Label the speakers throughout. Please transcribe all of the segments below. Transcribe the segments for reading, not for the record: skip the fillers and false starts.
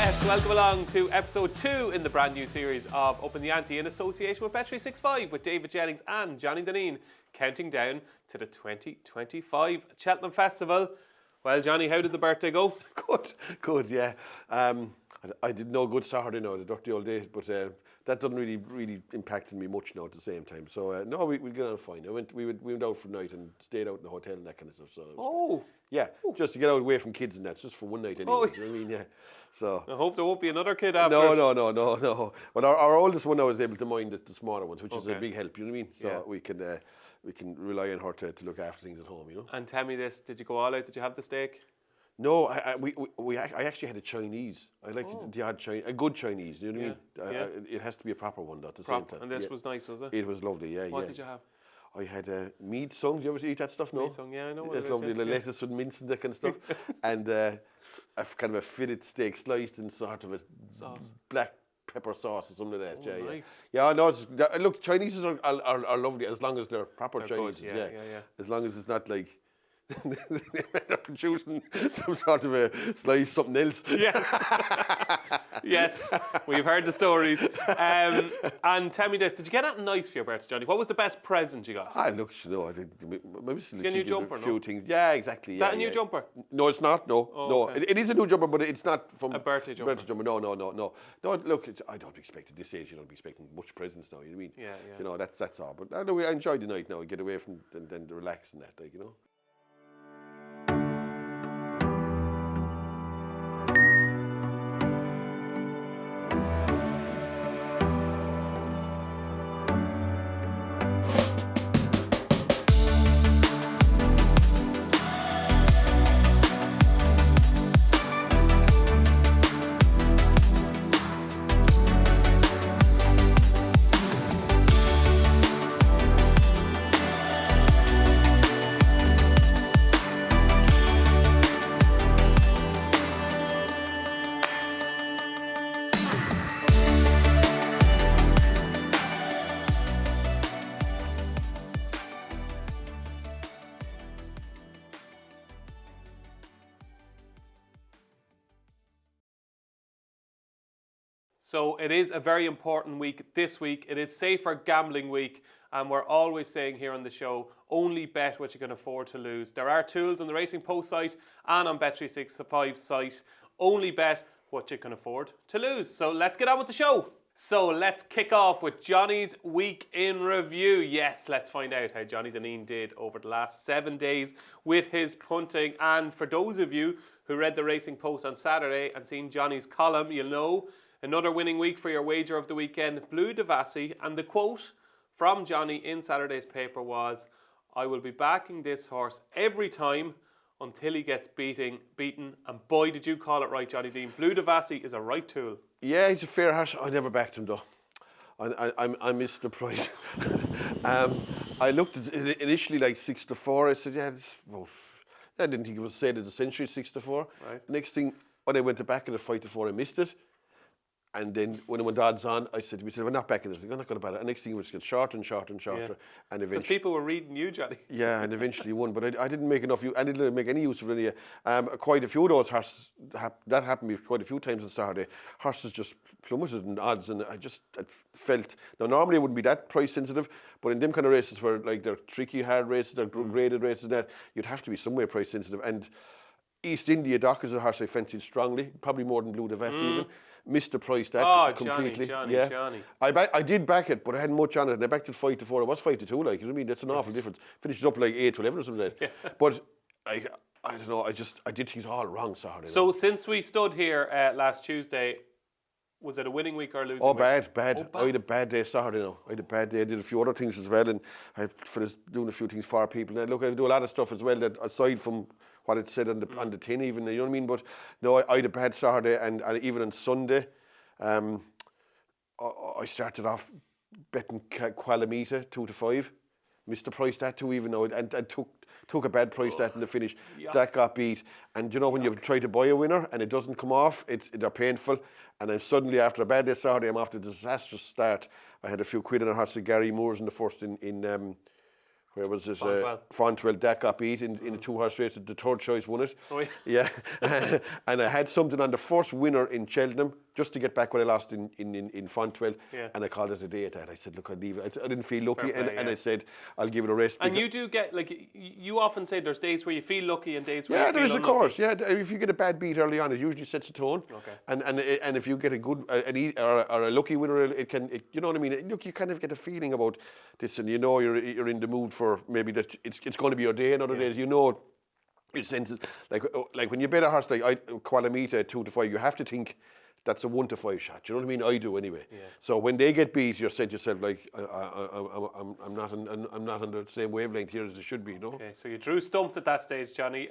Speaker 1: Yes, welcome along to episode 2 in the brand new series of Upping The Ante in association with Bet 365 with David Jennings and Johnny Dineen, counting down to the 2025 Cheltenham Festival. Well, Johnny, how did the birthday go?
Speaker 2: Good, yeah. I did no good Saturday now, the dirty old days, but that doesn't really impact me much now at the same time. So no, we get on fine. We went out for the night and stayed out in the hotel and that kind of stuff. So yeah, just to get out away from kids and that, just for one night anyway. You know what I mean? Yeah. So
Speaker 1: I hope there won't be another kid after.
Speaker 2: No. But our oldest one now is able to mind the smaller ones, which is a big help. You know what I mean? So we can rely on her to look after things at home. You know.
Speaker 1: And tell me this: did you go all out? Did you have the steak?
Speaker 2: No, I actually had a Chinese. I liked the odd Chinese, a good Chinese. You know what I mean? It has to be a proper one though, at the same time.
Speaker 1: And this was nice, was it?
Speaker 2: It was lovely, yeah.
Speaker 1: What did you have?
Speaker 2: I had meat sung. Do you ever eat that stuff? No.
Speaker 1: Meat sung, yeah, I know what
Speaker 2: It's lovely, the lettuce and mince and that kind of stuff, and a kind of a fitted steak sliced in sort of a
Speaker 1: sauce,
Speaker 2: black pepper sauce or something like that.
Speaker 1: Nice.
Speaker 2: Yeah, no. Look, Chinese are lovely as long as they're proper Chinese.
Speaker 1: Yeah.
Speaker 2: As long as it's not like. They end up producing some sort of a slice, something else.
Speaker 1: Yes, we've heard the stories. And tell me this: did you get anything nice for your birthday, Johnny? What was the best present you got?
Speaker 2: Look, I did. Maybe
Speaker 1: a new jumper,
Speaker 2: a few things. Yeah, exactly.
Speaker 1: Is that a new jumper?
Speaker 2: No, it's not. No.
Speaker 1: Okay.
Speaker 2: It is a new jumper, but it's not from
Speaker 1: a birthday jumper.
Speaker 2: No. No, look, I don't expect at this age. You don't be expecting much presents now. You know what I mean?
Speaker 1: Yeah.
Speaker 2: You know, that's all. But I enjoyed the night now. I get away from and then relax and that, like, you know.
Speaker 1: So it is a very important week this week. It is Safer Gambling Week, and we're always saying here on the show, only bet what you can afford to lose. There are tools on the Racing Post site and on Bet365 site. Only bet what you can afford to lose. So let's get on with the show. So let's kick off with Johnny's Week in Review. Yes, let's find out how Johnny Dineen did over the last 7 days with his punting. And for those of you who read the Racing Post on Saturday and seen Johnny's column, you'll know another winning week for your wager of the weekend, Blue Devassi. And the quote from Johnny in Saturday's paper was, "I will be backing this horse every time until he gets beaten." And boy, did you call it right, Johnny Dean. Blue Devassi is a right tool.
Speaker 2: Yeah, he's a fair horse. I never backed him though. I missed the price. I looked at it initially like 6-4. I said, I didn't think it was said of the century 6-4.
Speaker 1: Right.
Speaker 2: Next thing, when I went to back at a 5-4, I missed it. And then when it went odds on, I said, we're not backing this. We're not going to bet it. And next thing it was get shorter and shorter and shorter.
Speaker 1: Yeah.
Speaker 2: And
Speaker 1: Because
Speaker 2: eventually,
Speaker 1: people were reading you, Johnny.
Speaker 2: yeah, and eventually won. But I didn't make enough use. I didn't make any use of it. Quite a few of those horses, that happened to me quite a few times on Saturday. Horses just plummeted in odds, and I felt, now normally it wouldn't be that price sensitive, but in them kind of races where like they're tricky, hard races, they're graded races, that you'd have to be somewhere price sensitive. And East India Dock is a horse I fancied strongly, probably more than Blue Devassi even. Missed the price that completely.
Speaker 1: Johnny.
Speaker 2: I did back it, but I hadn't much on it, and I backed it 5-4. It was 5-2, like, you know what I mean? That's an awful difference. Finished up like 8-11 or something like that. Yeah. But I don't know. I did things all wrong Saturday.
Speaker 1: So since we stood here last Tuesday, was it a winning week or a losing week?
Speaker 2: Bad. I had a bad day Saturday now. I had a bad day. I did a few other things as well, and I finished doing a few things for people. And look, I do a lot of stuff as well that aside from what it said on the tin, even, you know what I mean? But no, I had a bad Saturday, and even on Sunday, I started off betting Qualamita 2-5. Missed the price that too, even though and took a bad price that in the finish.
Speaker 1: Yuck.
Speaker 2: That got beat. And you know when you try to buy a winner and it doesn't come off, they're painful. And then suddenly after a bad day Saturday, I'm after a disastrous start. I had a few quid in a horse of Gary Moore's in the first in where was this?
Speaker 1: Fontwell.
Speaker 2: Fontwell, that got beat in a 2-horse race. The third choice won it.
Speaker 1: Oh, yeah.
Speaker 2: Yeah. And I had something on the first winner in Cheltenham, just to get back what I lost in Fontwell.
Speaker 1: Yeah.
Speaker 2: And I called it a day at that. I said, look, I'd leave it. I didn't feel lucky.
Speaker 1: Fair play,
Speaker 2: and I said, I'll give it a rest.
Speaker 1: And you do get, like, you often say there's days where you feel lucky and days where you feel
Speaker 2: there is, of
Speaker 1: unlucky.
Speaker 2: course. Yeah, if you get a bad beat early on, it usually sets a tone.
Speaker 1: Okay.
Speaker 2: And if you get a good or a lucky winner, it can. You know what I mean? Look, you kind of get a feeling about this, and you know you're in the mood for maybe that it's going to be your day. And other days, you know, your senses like when you bet a horse like Qualamita 2 to 5, you have to think that's a 1 to 5 shot. Do you know what I mean? I do anyway. Yeah. So when they get beat, you're saying to yourself like, I'm not on the same wavelength here as it should be. You know?
Speaker 1: Okay, so you drew stumps at that stage, Johnny.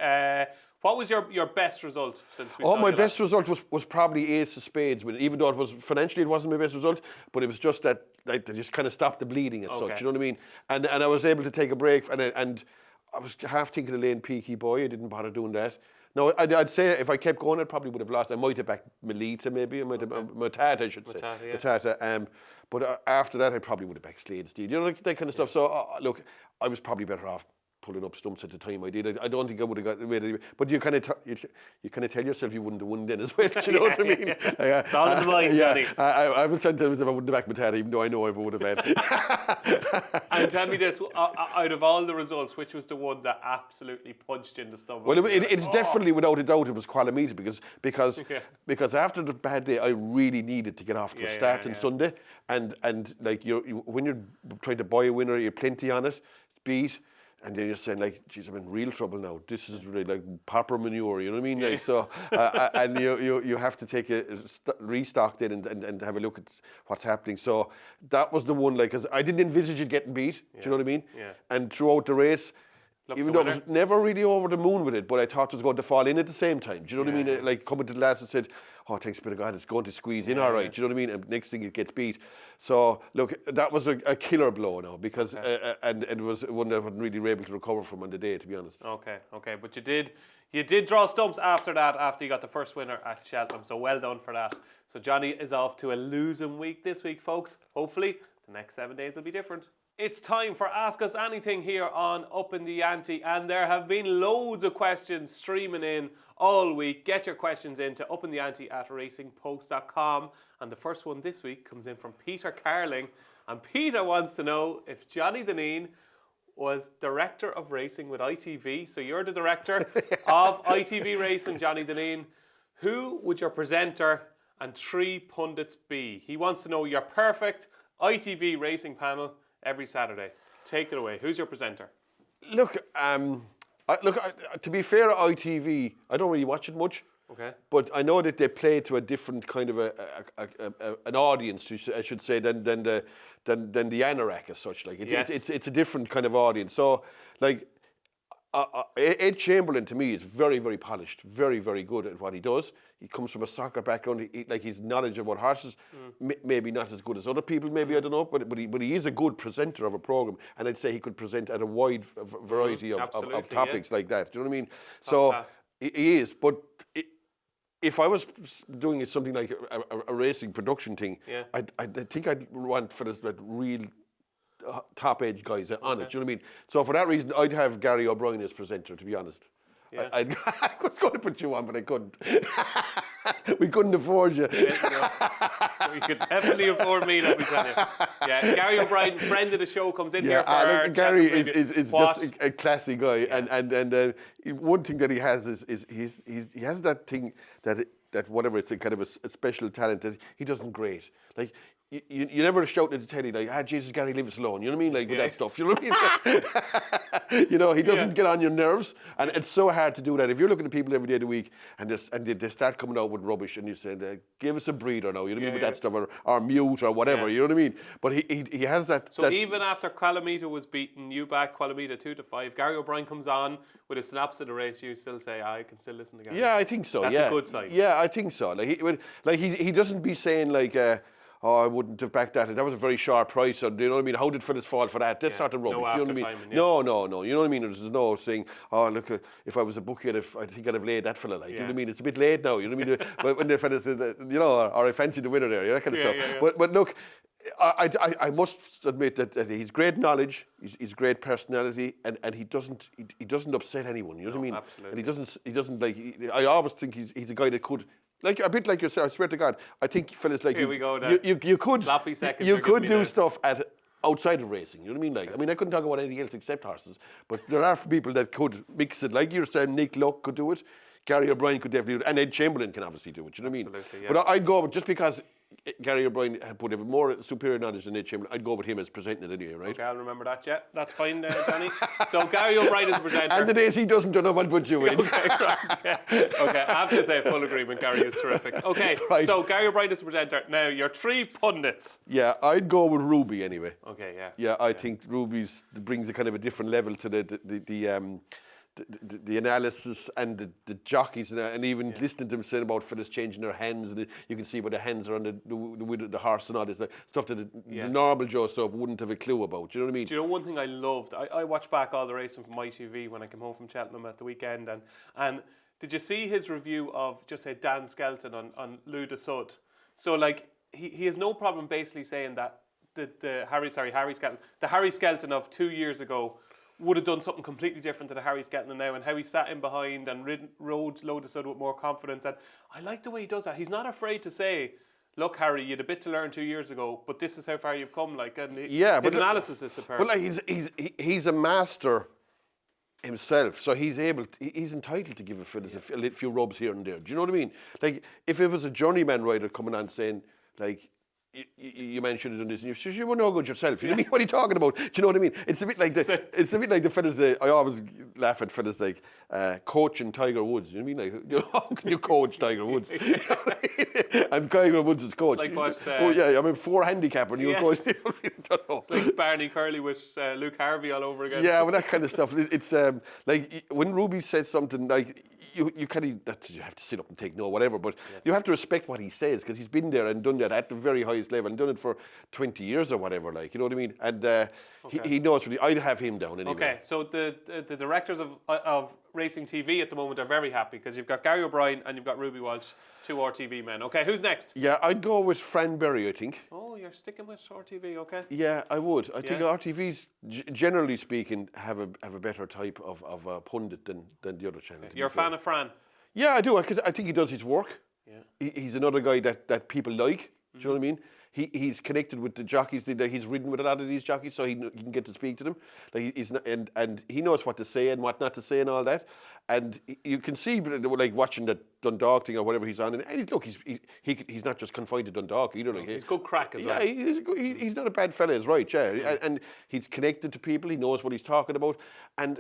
Speaker 1: What was your best result since we saw
Speaker 2: my
Speaker 1: you
Speaker 2: best result was probably Ace of Spades. Even though it was financially, it wasn't my best result, but it was just that they just kind of stopped the bleeding as such. You know what I mean? And I was able to take a break, and I was half thinking of laying Peaky Boy. I didn't bother doing that. No, I'd say if I kept going, I probably would have lost. I might have backed Melita, maybe. I might have Matata, I should say.
Speaker 1: Yeah.
Speaker 2: Matata. But after that, I probably would have backed Slade Steed. You know, like that kind of stuff. So look, I was probably better off pulling up stumps at the time I did. I don't think I would have got away. But you kind of tell yourself you wouldn't have won then as well. Do you know what I mean?
Speaker 1: It's all in the mind, Johnny.
Speaker 2: I was saying to myself I wouldn't have backed Matata, even though I know I would have had.
Speaker 1: And tell me this, out of all the results, which was the one that absolutely punched in the stomach?
Speaker 2: Well, it's definitely, without a doubt, it was Qualamita because after the bad day, I really needed to get off to a start on Sunday. And like when you're trying to buy a winner, you're plenty on it, beat. And then you're saying, like, geez, I'm in real trouble now. This is really like proper manure, you know what I mean? Like, so, and you have to take restock then and have a look at what's happening. So that was the one, like, because I didn't envisage it getting beat. Do you know what I mean? Yeah. And throughout the race, even though I was never really over the moon with it, but I thought it was going to fall in at the same time. Do you know what I mean? Like, coming to the last, I said, oh, thanks be to God, it's going to squeeze in all right. Do you know what I mean? And next thing, it gets beat. So, look, that was a killer blow now, because, and it was one that I wasn't really able to recover from on the day, to be honest.
Speaker 1: Okay. But you did draw stumps after that, after you got the first winner at Cheltenham. So well done for that. So Johnny is off to a losing week this week, folks. Hopefully, the next 7 days will be different. It's time for Ask Us Anything here on Upping The Ante, and there have been loads of questions streaming in all week. Get your questions in to uppingtheante@racingpost.com, and the first one this week comes in from Peter Carling, and Peter wants to know if Johnny Dineen was director of racing with ITV. So you're the director of ITV Racing, Johnny Dineen. Who would your presenter and 3 pundits be? He wants to know your perfect ITV racing panel every Saturday. Take it away. Who's your presenter?
Speaker 2: Look, to be fair, ITV, I don't really watch it much.
Speaker 1: Okay.
Speaker 2: But I know that they play to a different kind of an audience, I should say, than the anorak as such. Like it's a different kind of audience. So, like, Ed Chamberlain to me is very, very polished, very, very good at what he does. He comes from a soccer background. His knowledge about horses, maybe not as good as other people, maybe, I don't know, but he is a good presenter of a program, and I'd say he could present at a wide variety of topics like that. Do you know what I mean? He is, but if I was doing something like a racing production thing, I think I'd want for this real top edge guys on it. Do you know what I mean? So for that reason, I'd have Gary O'Brien as presenter, to be honest. Yeah. I was going to put you on, but I couldn't. We couldn't afford you.
Speaker 1: We could definitely afford me, let me tell you. Yeah, Gary O'Brien, friend of the show, comes in here for our
Speaker 2: Gary is just a classy guy, and one thing that he has is he has that thing that whatever, it's a kind of a special talent that he doesn't grate. Like, you never shout at the telly like, Jesus, Gary, leave us alone. You know what I mean? Like, with that stuff. You know what I mean? You know, he doesn't get on your nerves, and it's so hard to do that. If you're looking at people every day of the week, and they start coming out with rubbish, and you say, give us a breather now. You know what I mean? With that stuff, or mute, or whatever. You know what I mean? But he has that.
Speaker 1: So even after Qualamita was beaten, you back Qualamita 2 to 5. Gary O'Brien comes on with a synopsis of the race. You still say, I can still listen to Gary.
Speaker 2: Yeah, I think so.
Speaker 1: That's a good sign.
Speaker 2: Yeah, I think so. Like he doesn't be saying like, oh, I wouldn't have backed that. That was a very sharp price. Or, you know what I mean? How did Phyllis fall for that? That's sort of rubbish.
Speaker 1: No,
Speaker 2: you know what I mean? No. You know what I mean? There's no saying, oh, look, if I was a bookie, I think I'd have laid that fella. Like, you know what I mean? It's a bit late now. You know what I mean? When the fella said, or I fancy the winner there, that kind of stuff. But look, I must admit that he's great knowledge, he's great personality, and he doesn't upset anyone. You know what I mean?
Speaker 1: Absolutely.
Speaker 2: And he doesn't like. I always think he's a guy that could. Like a bit like yourself, I swear to God. I think fellas like
Speaker 1: Here
Speaker 2: you,
Speaker 1: we go then.
Speaker 2: you could
Speaker 1: Sloppy seconds
Speaker 2: you
Speaker 1: you're giving
Speaker 2: could
Speaker 1: me
Speaker 2: do
Speaker 1: now.
Speaker 2: stuff outside of racing. You know what I mean? Like, I mean, I couldn't talk about anything else except horses. But there are people that could mix it. Like you're saying, Nick Luck could do it. Gary O'Brien could definitely do it, and Ed Chamberlain can obviously do it. You know what I mean?
Speaker 1: Absolutely, yeah.
Speaker 2: But I'd go with, just because Gary O'Brien would have more superior knowledge than Ed Chamberlain, I'd go with him as presenting it anyway, right?
Speaker 1: Okay, I'll remember that. Yeah, that's fine, Johnny. So Gary O'Brien is the presenter.
Speaker 2: And the days he doesn't know what put you in.
Speaker 1: Okay, right, yeah. Okay, I have to say, full agreement. Gary is terrific. Okay,
Speaker 2: Right.
Speaker 1: so Gary O'Brien is the presenter. Now, your 3 pundits.
Speaker 2: Yeah, I'd go with Ruby anyway.
Speaker 1: Okay, yeah.
Speaker 2: Yeah, I think Ruby's brings a kind of a different level to the analysis and the jockeys and even listening to them saying about fellas changing their hands, and you can see where the hands are on the horse and all this stuff that the normal Joe Sub wouldn't have a clue about. Do you know what I mean?
Speaker 1: Do you know one thing I loved? I watched back all the racing from ITV when I came home from Cheltenham at the weekend, and did you see his review of, just say, Dan Skelton on Lou de Sud? So like he has no problem basically saying that the Harry Skelton of 2 years ago would have done something completely different to the Harry Skelton now, and how he sat in behind and rode Lou de Sud with more confidence. And I like the way he does that. He's not afraid to say, look, Harry, you had a bit to learn 2 years ago, but this is how far you've come. Like, and his analysis is superb.
Speaker 2: But like he's a master himself, so he's entitled to give a fellas a few rubs here and there. Do you know what I mean? Like, if it was a journeyman rider coming on saying, like, you mentioned it on this, and you were no good yourself. You know what I mean? What are you talking about? Do you know what I mean? It's a bit like the fellas. I always laugh at fellas like coaching Tiger Woods. You know what I mean? Like, how can you coach Tiger Woods? I'm Tiger Woods' coach.
Speaker 1: It's like what?
Speaker 2: Oh yeah, I'm a 4 handicapper, and you're coach. Don't know.
Speaker 1: It's like Barney Curley with Luke Harvey all over again.
Speaker 2: Yeah, well, that kind of stuff. It's like when Ruby says something like. You kind of, you have to sit up and take no, whatever, but you have to respect what he says, because he's been there and done that at the very highest level and done it for 20 years or whatever, like, you know what I mean? And he knows what I'd have him down anyway.
Speaker 1: Okay, so the directors of Racing TV at the moment are very happy, because you've got Gary O'Brien and you've got Ruby Walsh, 2 RTV men. Okay, who's next?
Speaker 2: Yeah, I'd go with Fran Berry, I think.
Speaker 1: Oh, you're sticking with RTV, okay.
Speaker 2: Yeah, I would. I think RTVs, generally speaking, have a better type of pundit than the other channels.
Speaker 1: You're a fan of Fran?
Speaker 2: Yeah, I do, because I think he does his work. Yeah. He's another guy that people like. Do you know what I mean? He's connected with the jockeys. He's ridden with a lot of these jockeys, so he can get to speak to them. Like he's not, and he knows what to say and what not to say and all that. And you can see, like watching the Dundalk thing or whatever he's on. And look, he's not just confined to Dundalk either. Like,
Speaker 1: he's good crack as well.
Speaker 2: Yeah, he's not a bad fella. He's right. Yeah, and he's connected to people. He knows what he's talking about. And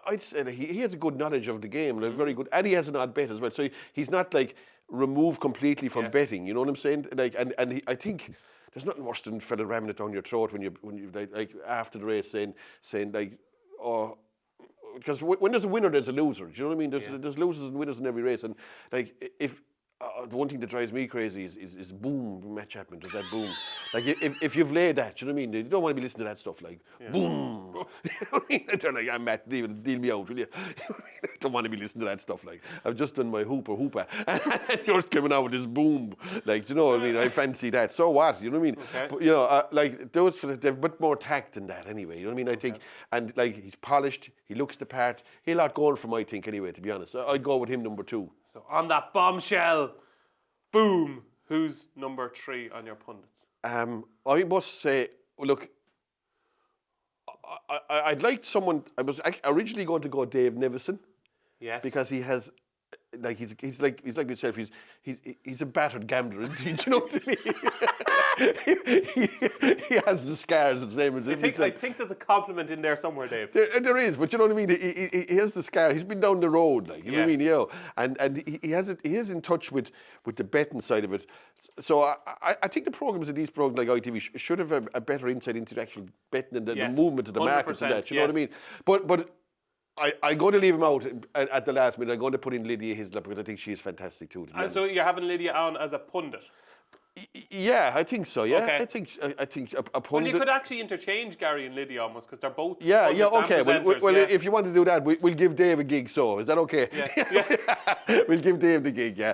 Speaker 2: I'd say that he has a good knowledge of the game, and very good. And he has an odd bet as well. So he's not like removed completely from betting, you know what I'm saying? Like, and I think there's nothing worse than fella ramming it down your throat when you like after the race saying like, oh, because when there's a winner, there's a loser. Do you know what I mean? There's losers and winners in every race, and like if. The one thing that drives me crazy is boom, Matt Chapman does that boom. Like if you've laid that, you know what I mean? You don't want to be listening to that stuff like boom. You know what I mean? They're like, I'm Matt, deal me out, will you? I don't want to be listening to that stuff. Like, I've just done my hooper, and you're coming out with this boom. Like, you know what I mean? I fancy that. So what? You know what I mean?
Speaker 1: Okay.
Speaker 2: But, you know, like those, they've a bit more tact than that anyway. You know what I mean? I think, and like he's polished, he looks the part. He'll lot going from, I think, anyway. To be honest, I'd go with him number 2.
Speaker 1: So on that bombshell, boom. Who's number 3 on your pundits?
Speaker 2: I must say, look, I'd like someone. I was originally going to go Dave Nevison. Yes. Because he has, like he's like yourself. He's a battered gambler. Do you know what I mean? he has the scars the same as him.
Speaker 1: I think there's a compliment in there somewhere, Dave.
Speaker 2: There is, but you know what I mean. He has the scar. He's been down the road, like you know what I mean. Yeah, and he is in touch with the betting side of it. So I think the programs of these programs like ITV should have a better insight into the actual betting and the movement of the markets and that. You know what I mean? But I'm going to leave him out at the last minute. I'm going to put in Lydia Hislop because I think she is fantastic too.
Speaker 1: And so you're having Lydia on as a pundit?
Speaker 2: Yeah, I think so. Yeah,
Speaker 1: Okay.
Speaker 2: I think a
Speaker 1: Well,
Speaker 2: pundit.
Speaker 1: you could actually interchange Gary and Lydia almost because they're both
Speaker 2: Yeah,
Speaker 1: pundits and
Speaker 2: okay.
Speaker 1: presenters,
Speaker 2: Well,
Speaker 1: yeah.
Speaker 2: if you want to do that, we'll give Dave a gig. So is that okay?
Speaker 1: Yeah.
Speaker 2: We'll give Dave the gig. Yeah.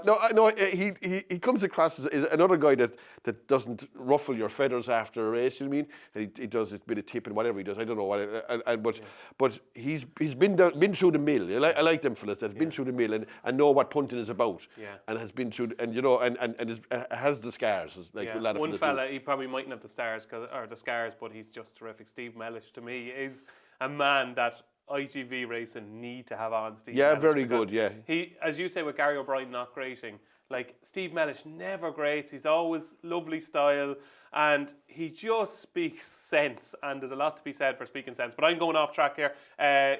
Speaker 2: No. He comes across as another guy that doesn't ruffle your feathers after a race. You know what I mean? He does a bit of tipping, whatever he does. I don't know what. But he's been through the mill. I like them fellas that've been through the mill and know what punting is about.
Speaker 1: Yeah.
Speaker 2: And has been through and has the scars. Like a lot of
Speaker 1: One
Speaker 2: fellas
Speaker 1: fella, he probably mightn't have the scars, but he's just terrific. Steve Mellish, to me, is a man that ITV Racing need to have on. Steve
Speaker 2: Yeah,
Speaker 1: Mellish,
Speaker 2: very
Speaker 1: because
Speaker 2: good, yeah.
Speaker 1: He, as you say, with Gary O'Brien not grating, like Steve Mellish never grates. He's always lovely style, and he just speaks sense. And there's a lot to be said for speaking sense. But I'm going off track here.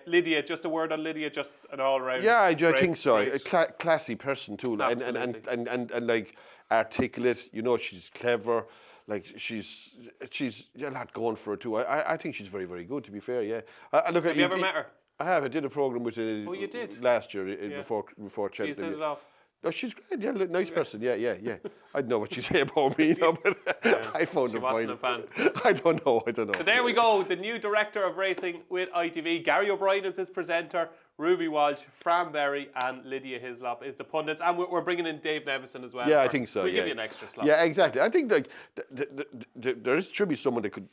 Speaker 1: Lydia, just a word on Lydia, just an all-round.
Speaker 2: Yeah, I think so.
Speaker 1: great.
Speaker 2: A classy person too, and like articulate. You know, she's clever. Like she's a lot going for her too. I think she's very, very good. To be fair, yeah. Look,
Speaker 1: Have you ever met her?
Speaker 2: I have. I did a program with her.
Speaker 1: Oh, you did?
Speaker 2: Last year before
Speaker 1: So you
Speaker 2: Cheltenham.
Speaker 1: set it off.
Speaker 2: No, she's great. Yeah, nice person. Yeah. I don't know what you say about me, but I found her fine.
Speaker 1: She wasn't a fan.
Speaker 2: I don't know.
Speaker 1: So there we go. The new director of racing with ITV. Gary O'Brien is his presenter. Ruby Walsh, Fran Berry, and Lydia Hislop is the pundits. And we're bringing in Dave Nevison as well.
Speaker 2: Yeah, I think so.
Speaker 1: We'll
Speaker 2: yeah.
Speaker 1: give you an extra slot.
Speaker 2: Yeah, exactly. I think like should be someone that could,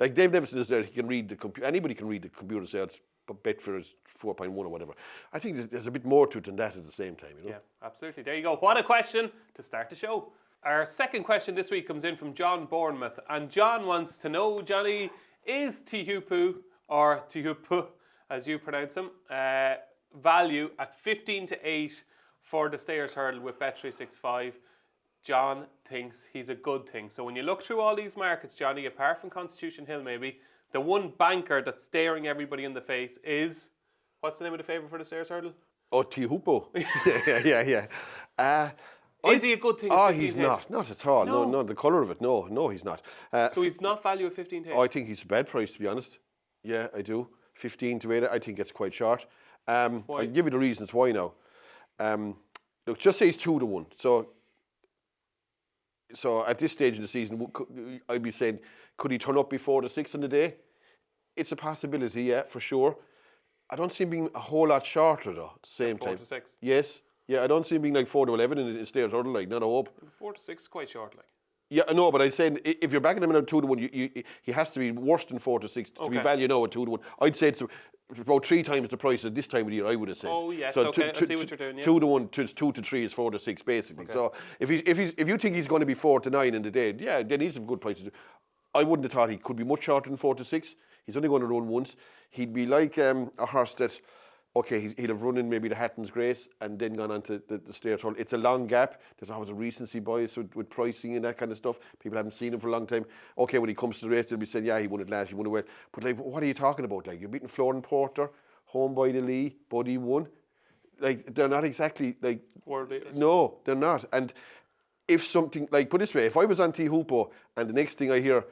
Speaker 2: like Dave Nevison is there. He can read the computer. Anybody can read the computer sales. But Betfair is 4.1 or whatever. I think there's a bit more to it than that at the same time. You know?
Speaker 1: Yeah, absolutely. There you go. What a question to start the show. Our second question this week comes in from John Bournemouth. And John wants to know, Johnny, is Tihupu, or Tihupu, as you pronounce him, value at 15-8 for the Stayers Hurdle with Bet365? John thinks he's a good thing. So when you look through all these markets, Johnny, apart from Constitution Hill maybe, the one banker that's staring everybody in the face is, what's the name of the favourite for the Stayers Hurdle?
Speaker 2: Oh, Tihupo. yeah.
Speaker 1: Is he a good thing?
Speaker 2: Oh, he's not at all.
Speaker 1: No.
Speaker 2: No, the colour of it. No, he's not.
Speaker 1: So he's not value at 15-8?
Speaker 2: Oh, I think he's a bad price, to be honest. Yeah, I do. 15-8, I think it's quite short. I'll give you the reasons why now. Look, just say he's 2-1. So at this stage in the season, I'd be saying, could he turn up before the 6 in the day? It's a possibility, yeah, for sure. I don't see him being a whole lot shorter though. At the same time.
Speaker 1: 4-6.
Speaker 2: Yes, yeah. I don't see him being like 4-11 in the Stayers Hurdle, like not a hope.
Speaker 1: 4-6 is quite short, like.
Speaker 2: Yeah, I know, but I'm saying if you're backing him in at 2-1, he has to be worse than 4-6 to be value now at 2-1. I'd say it's about 3 times the price at this time of the year. I would have said.
Speaker 1: Oh yes, so okay. I see what you're doing. Yeah.
Speaker 2: 2-1 to 2-3 is 4-6 basically. Okay. So if you think he's going to be 4-9 in the day, yeah, then he's some good prices. I wouldn't have thought he could be much shorter than 4-6. He's only going to run once. He'd be like a horse that, okay, he'd have run in maybe the Hatton's Grace and then gone on to the Stayers Hurdle. It's a long gap. There's always a recency bias with pricing and that kind of stuff. People haven't seen him for a long time. Okay, when he comes to the race, they'll be saying, yeah, he won it last, he won it well. But like, what are you talking about? Like, you're beating Florin Porter, home by the Lee, Buddy won. Like, they're not exactly like...
Speaker 1: World beaters.
Speaker 2: No, they're not. And if something, like, put it this way, if I was on Tihupo and the next thing I hear,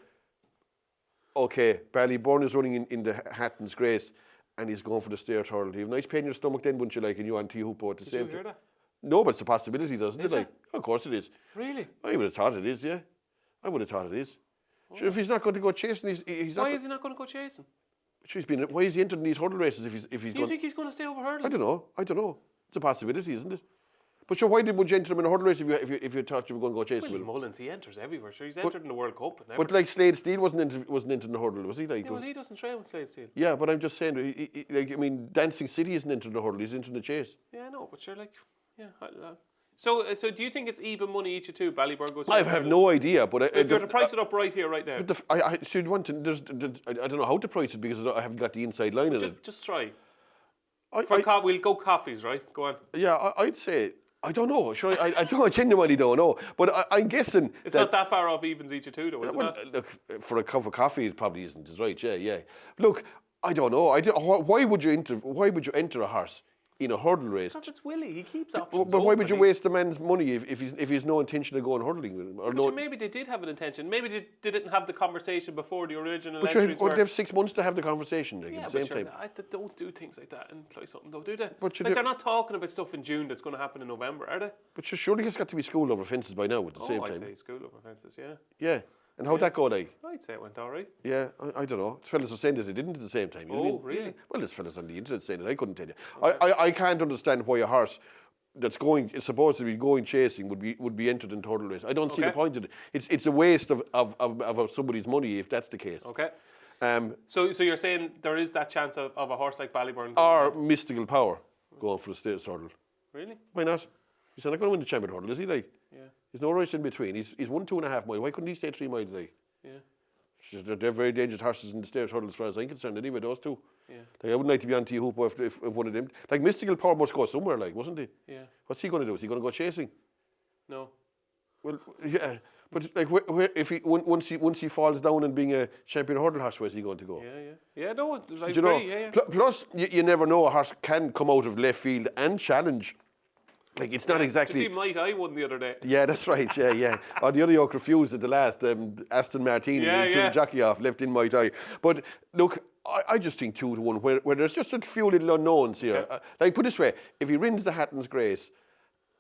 Speaker 2: okay, Ballyburn is running in the Hatton's Grace and he's going for the Stayers Hurdle. You have a nice pain in your stomach then, wouldn't you, like, and you on Tihupo at the same time?
Speaker 1: Did you hear that?
Speaker 2: No, but it's a possibility, doesn't it? Like, of course it is.
Speaker 1: Really?
Speaker 2: I would have thought it is, yeah. I would have thought it is. Oh. Sure, if he's not going to go chasing, he's not...
Speaker 1: Why is he not going to go chasing?
Speaker 2: Sure, why is he entering these hurdle races if he's
Speaker 1: You think he's going to stay over hurdles?
Speaker 2: I don't know. It's a possibility, isn't it? But sure, would you enter him in a hurdle race if you thought you were going to go chasing him?
Speaker 1: Willie Mullins, he enters everywhere. Sure, he's entered in the World Cup. And
Speaker 2: but like Slade Steele wasn't entering the hurdle, was he? Like,
Speaker 1: yeah, well, he doesn't train with Slade Steele.
Speaker 2: Yeah, but I'm just saying, Dancing City isn't entering the hurdle; he's entering the chase.
Speaker 1: Yeah, no, but sure, like, yeah. So do you think it's even money each of two? Ballyburn goes.
Speaker 2: I have no idea, but
Speaker 1: if you were to price it up right here, right now.
Speaker 2: But I should want to. I don't know how to price it because I haven't got the inside line in it.
Speaker 1: Just try. We'll go coffees, right? Go on.
Speaker 2: Yeah, I'd say. I don't know. Sure, I genuinely don't know. But I'm guessing
Speaker 1: it's not that far off evens each of two, though, is it not?
Speaker 2: Look, for a cup of coffee, it probably isn't. Is right. Yeah. Look, I don't know. Why would you enter a horse in a hurdle race.
Speaker 1: Because it's Willie. He keeps options.
Speaker 2: But why
Speaker 1: open.
Speaker 2: would you waste the man's money if he's no intention of going hurdling with him? Or
Speaker 1: Maybe they did have an intention. Maybe they didn't have the conversation before the original
Speaker 2: but
Speaker 1: entries
Speaker 2: they have 6 months to have the conversation at the same time.
Speaker 1: They don't do things like that in Close something though, do they?
Speaker 2: But
Speaker 1: they're not talking about stuff in June that's going to happen in November, are they?
Speaker 2: But surely it's got to be school over fences by now at the same time.
Speaker 1: I'd say school over fences, yeah.
Speaker 2: Yeah. And how'd that go, like?
Speaker 1: I'd say it went all right.
Speaker 2: Yeah, I don't know. Fellas were saying that they didn't at the same time.
Speaker 1: Really?
Speaker 2: Well, there's fellas on the internet saying it. I couldn't tell you. Okay. I can't understand why a horse that's is supposed to be going chasing would be entered in hurdle race. I don't see the point of it. It's a waste of somebody's money if that's the case.
Speaker 1: Okay. So you're saying there is that chance of a horse like Ballyburn
Speaker 2: or Mystical Power going for the States hurdle.
Speaker 1: Really?
Speaker 2: Why not? He's not going to win the champion hurdle, is he? Like,
Speaker 1: yeah.
Speaker 2: There's no race in between. He's won 2.5 miles. Why couldn't he stay 3 miles? Like,
Speaker 1: yeah.
Speaker 2: They're very dangerous horses in the States hurdle as far as I'm concerned. Anyway, those two.
Speaker 1: Yeah.
Speaker 2: Like, I wouldn't like to be on T-Hoop if one of them. Like Mystical Power must go somewhere, like, wasn't he?
Speaker 1: Yeah.
Speaker 2: What's he going to do? Is he going to go chasing?
Speaker 1: No.
Speaker 2: Well, yeah. But like, where if once he falls down and being a champion hurdle horse, where's he going to go?
Speaker 1: Yeah. No, I agree.
Speaker 2: You know,
Speaker 1: yeah.
Speaker 2: Plus, you never know. A horse can come out of left field and challenge. Like, it's not exactly.
Speaker 1: Did you see Might I won the other day?
Speaker 2: Yeah, that's right. Yeah. Or the other yoke refused at the last. Aston Martini threw the jockey off, left in Might I. But look, I just think 2-1, where there's just a few little unknowns here.
Speaker 1: Okay.
Speaker 2: Like, put it this way: if he wins the Hatton's Grace,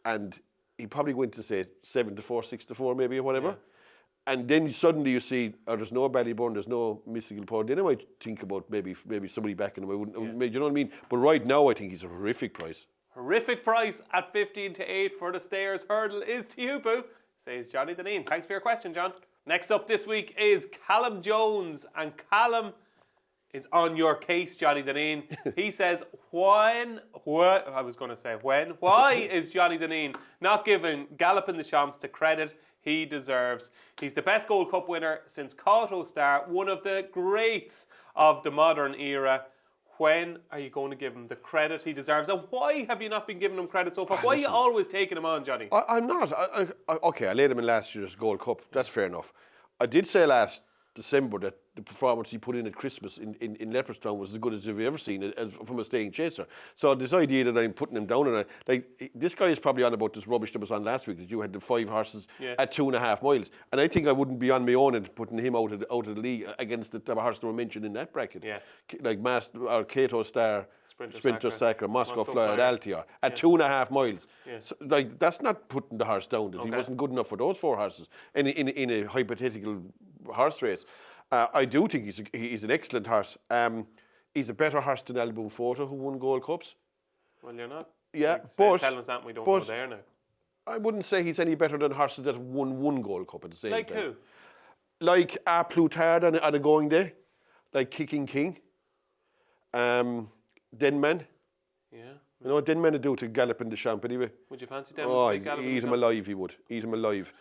Speaker 2: and he probably went to say 7-4, 6-4, maybe, or whatever. Yeah. And then suddenly you see, there's no Ballyburn, there's no Mystical Power. Then I might think about maybe somebody backing him. You know what I mean? But right now, I think he's a horrific price.
Speaker 1: Horrific price at 15-8 for the Stayers hurdle is to you, Boo, says Johnny Dineen. Thanks for your question, John. Next up this week is Callum Jones, and Callum is on your case, Johnny Dineen. He says, why is Johnny Dineen not giving Galloping the Champs the credit he deserves? He's the best Gold Cup winner since Cato Star, one of the greats of the modern era. When are you going to give him the credit he deserves? And why have you not been giving him credit so far? Why are you always taking him on, Johnny?
Speaker 2: I'm not. Okay, I laid him in last year's Gold Cup. That's fair enough. I did say last December that the performance he put in at Christmas in Leopardstown was as good as you've ever seen from a staying chaser. So this idea that I'm putting him down, and this guy is probably on about this rubbish that was on last week, that you had the 5 horses at 2.5 miles. And I think I wouldn't be on my own and putting him out of the league against the horses that were mentioned in that bracket.
Speaker 1: Yeah.
Speaker 2: Like Cato Star, Sprinter Sacre, Moscow Flyer at Altior at 2.5 miles.
Speaker 1: Yeah.
Speaker 2: So, like, that's not putting the horse down. That he wasn't good enough for those 4 horses in a hypothetical horse race. I do think he's an excellent horse. He's a better horse than Alboon Photo, who won Gold Cups.
Speaker 1: Well, you're not.
Speaker 2: Yeah,
Speaker 1: but telling us that we don't know there now.
Speaker 2: I wouldn't say he's any better than horses that have won 1 Gold Cup at the same time.
Speaker 1: Like who?
Speaker 2: Like A Plutard on a going day, like Kicking King, Denman.
Speaker 1: Yeah.
Speaker 2: You know what Denman would do to Galloping the Champ anyway?
Speaker 1: Would you fancy Denman?
Speaker 2: Oh, eat him alive. He would eat him alive.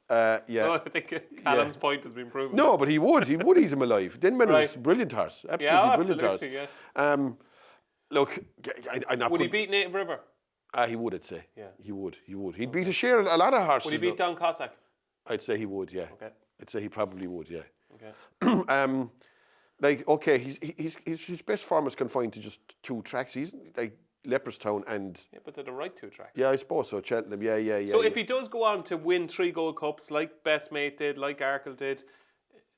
Speaker 2: Yeah.
Speaker 1: So I think Callum's point has been proven.
Speaker 2: No, but he would eat him alive. Denman was a brilliant horse. Absolutely brilliant horse.
Speaker 1: Yeah.
Speaker 2: Look, I'm not.
Speaker 1: Would he beat Native River?
Speaker 2: He would, I'd say.
Speaker 1: Yeah.
Speaker 2: He would. He'd beat a lot of horses.
Speaker 1: Would he beat Don Cossack?
Speaker 2: I'd say he would, yeah.
Speaker 1: Okay.
Speaker 2: I'd say he probably would, yeah.
Speaker 1: Okay.
Speaker 2: His best form is confined to just 2 tracks. He's like Leopardstown and...
Speaker 1: Yeah, but they're the right 2 tracks.
Speaker 2: Yeah, I suppose so. Cheltenham, yeah.
Speaker 1: So if he does go on to win 3 Gold Cups, like Best Mate did, like Arkle did,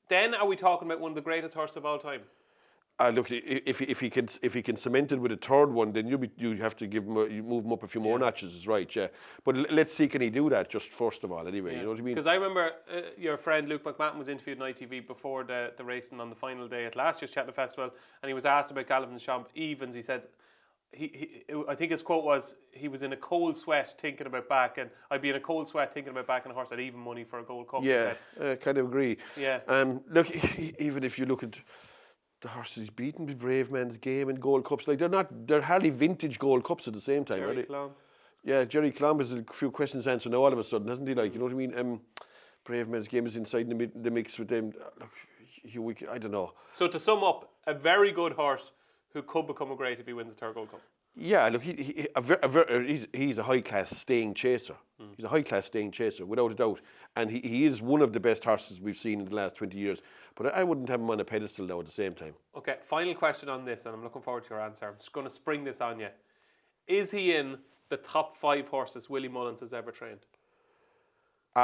Speaker 1: then are we talking about one of the greatest horses of all time?
Speaker 2: Look, if he can cement it with a 3rd one, then you have to give him you move him up a few more notches, is right, yeah. But let's see, can he do that just first of all, anyway? Yeah. You know what I mean?
Speaker 1: Because I remember your friend Luke McMahon was interviewed on ITV before the racing on the final day at last year's Cheltenham Festival, and he was asked about Galloping the Champ Evans. He said, I think his quote was, he was in a cold sweat thinking about back, and I'd be in a cold sweat thinking about backing a horse at even money for a Gold Cup.
Speaker 2: Yeah, I kind of agree.
Speaker 1: Yeah.
Speaker 2: Look, even if you look at the horses he's beaten with Brave Man's Game and Gold Cups, like they're hardly vintage Gold Cups at the same time,
Speaker 1: Jerry
Speaker 2: are they?
Speaker 1: Clom.
Speaker 2: Yeah, Jerry Clom has a few questions answered now all of a sudden, hasn't he? Like, you know what I mean? Brave Man's Game is inside the mix with them. Look, I don't know.
Speaker 1: So to sum up, a very good horse who could become a great if he wins the 3rd Gold Cup.
Speaker 2: Yeah, look, he's a high-class staying chaser. He's a high-class staying chaser, without a doubt. And he is one of the best horses we've seen in the last 20 years. But I wouldn't have him on a pedestal now at the same time.
Speaker 1: Okay, final question on this, and I'm looking forward to your answer. I'm just going to spring this on you. Is he in the top 5 horses Willie Mullins has ever trained?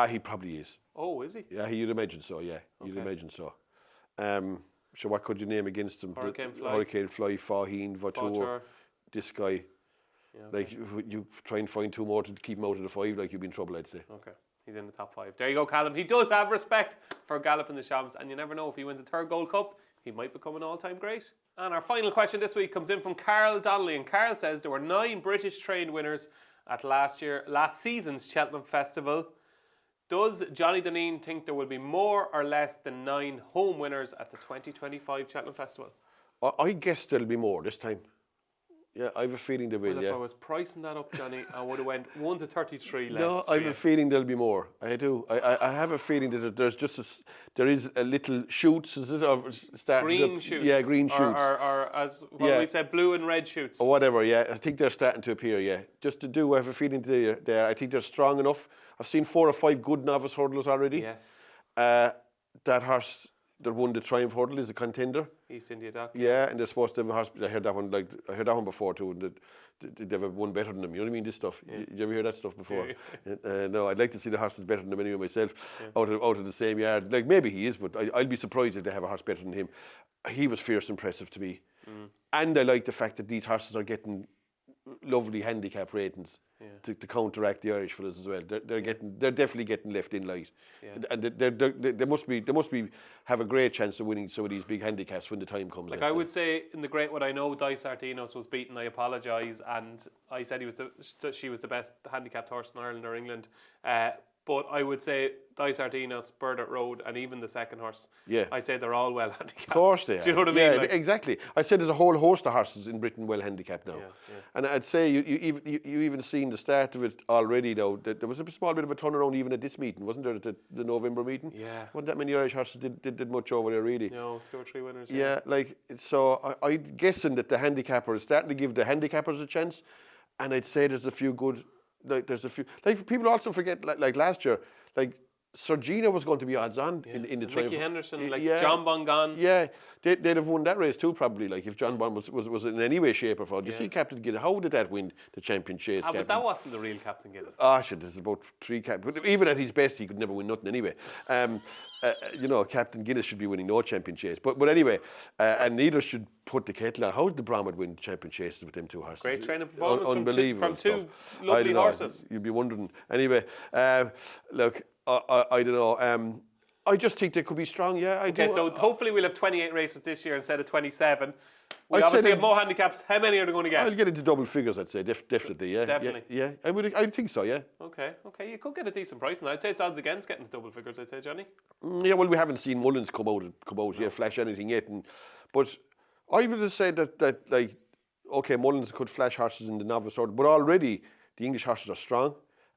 Speaker 2: He probably is.
Speaker 1: Oh, is he?
Speaker 2: Yeah, you'd imagine so, yeah. You'd imagine so. So what could you name against him?
Speaker 1: Hurricane
Speaker 2: Fly, Faheen, Vautour, this guy.
Speaker 1: Yeah,
Speaker 2: Like, you try and find 2 more to keep him out of the 5, like, you'd be in trouble, I'd say.
Speaker 1: Okay, he's in the top 5. There you go, Callum. He does have respect for Galloping the Shams, and you never know, if he wins a 3rd Gold Cup, he might become an all-time great. And our final question this week comes in from Carl Donnelly, and Carl says there were 9 British trained winners at last season's Cheltenham Festival. Does Johnny Dineen think there will be more or less than 9 home winners at the 2025 Cheltenham Festival?
Speaker 2: I guess there'll be more this time. Yeah, I have a feeling there will,
Speaker 1: Well, if I was pricing that up, Johnny, I would have went 1 to 33 less.
Speaker 2: No, I have a feeling there'll be more. I do. I have a feeling that there is a little shoots, is it? Or
Speaker 1: green shoots.
Speaker 2: Yeah, green shoots.
Speaker 1: Or as we said, blue and red shoots.
Speaker 2: Or whatever, yeah. I think they're starting to appear, yeah. I have a feeling there. I think they're strong enough. I've seen 4 or 5 good novice hurdlers already.
Speaker 1: Yes.
Speaker 2: That horse that won the Triumph Hurdle is a contender.
Speaker 1: East India Duck.
Speaker 2: Yeah, and they're supposed to have a horse. I heard that one before too, and they've one better than them. You know what I mean? This stuff. Yeah. You ever hear that stuff before? Yeah. No, I'd like to see the horses better than them anyway myself. Yeah. Out of the same yard. Like, maybe he is, but I'll be surprised if they have a horse better than him. He was fierce impressive to me, and I like the fact that these horses are getting lovely handicap ratings. To counteract the Irish fellas as well. They're definitely getting left in light, and they must have a great chance of winning some of these big handicaps when the time comes.
Speaker 1: Like I would say, in the Great What I Know, Dice Artinos was beaten. I apologise, and I said she was the best handicapped horse in Ireland or England. But I would say Dice Artinos, Burdett Road, and even the second horse. Yeah, I'd say they're all well handicapped.
Speaker 2: Of course they are.
Speaker 1: Do you know what I mean?
Speaker 2: Yeah, exactly. I said there's a whole host of horses in Britain well handicapped now. And I'd say you even seen the start of it already now. That there was a small bit of a turnaround even at this meeting, wasn't there? At the November meeting.
Speaker 1: Yeah.
Speaker 2: Wasn't that many Irish horses did much over there really?
Speaker 1: No, 2 or 3 winners.
Speaker 2: Yeah, like so. I'm guessing that the handicapper is starting to give the handicappers a chance, and I'd say there's a few good. Like people also forget like last year. Like Sir Gina was going to be odds on in the Triumph.
Speaker 1: Mickey Henderson, John Bongan.
Speaker 2: Yeah, they'd have won that race too probably. Like if John Bon was in any way, shape or form. You see Captain Guinness, how did that win the Champion Chase?
Speaker 1: But that wasn't the real Captain Guinness.
Speaker 2: Shit, there's about 3 captains. But even at his best, he could never win nothing anyway. Captain Guinness should be winning no Champion Chase. But anyway, and neither should put the kettle on. How did the Bromwood win Champion Chases with them 2 horses?
Speaker 1: Great training performance from two lovely horses.
Speaker 2: You'd be wondering. Anyway, look, I don't know. I just think they could be strong, yeah. I do.
Speaker 1: Okay, so hopefully we'll have 28 races this year instead of 27. We obviously have more handicaps. How many are they going to get?
Speaker 2: I'll get into double figures, I'd say, definitely, yeah.
Speaker 1: Definitely.
Speaker 2: Yeah, I think so, yeah.
Speaker 1: Okay, you could get a decent price, and I'd say it's odds against getting to double figures, I'd say, Johnny.
Speaker 2: Yeah, well, we haven't seen Mullins come out, flash anything yet. But I would have said that like, okay, Mullins could flash horses in the novice order, but already the English horses are strong.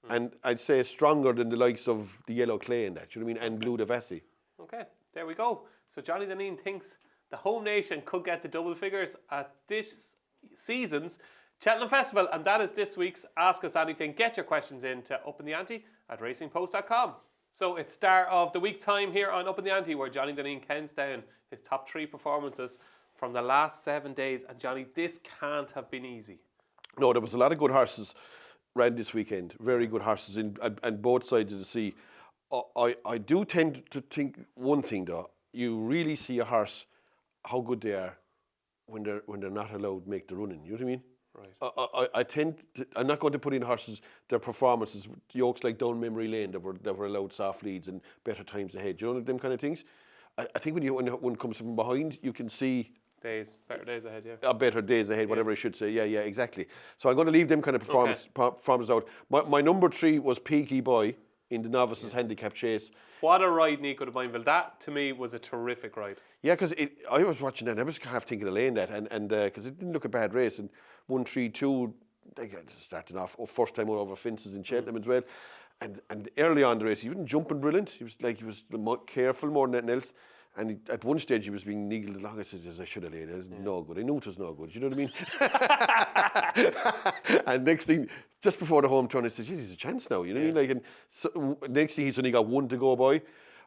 Speaker 2: And I'd say stronger than the likes of the Yellow Clay and that, you know what I mean, and Blue Devassi.
Speaker 1: Okay, there we go. So Johnny Dineen thinks the home nation could get to double figures at this season's Cheltenham Festival, and that is this week's Ask Us Anything. Get your questions in to Upping The Ante at racingpost.com. So it's start of the week time here on Upping The Ante, where Johnny Dineen counts down his top 3 performances from the last 7 days. And Johnny, this can't have been easy.
Speaker 2: No, there was a lot of good horses ran this weekend. Very good horses and both sides of the sea. I do tend to think one thing though. You really see a horse how good they are when they're not allowed to make the running. You know what I mean? Right. I'm not going to put in horses their performances, yokes like down memory lane that were allowed soft leads and better times ahead. You know them kind of things. I think when it comes from behind, you can see.
Speaker 1: Better days ahead, yeah.
Speaker 2: Better days ahead, whatever I should say. Yeah, exactly. So I'm going to leave them kind of performances out. My number 3 was Peaky Boy in the novices handicap chase.
Speaker 1: What a ride, Nico de Bainville. That, to me, was a terrific ride.
Speaker 2: Yeah, because I was watching that and I was half thinking of laying that, and because it didn't look a bad race, and 1-3-2, starting off first time over fences in Cheltenham as well. And early on the race, he wasn't jumping brilliant. He was careful more than anything else. And at one stage, he was being needled along. I said, I should have laid it. It was no good. I knew it was no good. You know what I mean? And next thing, just before the home turn, I said, he's a chance now. You know what I mean? And so, next thing, he's only got 1 to go by.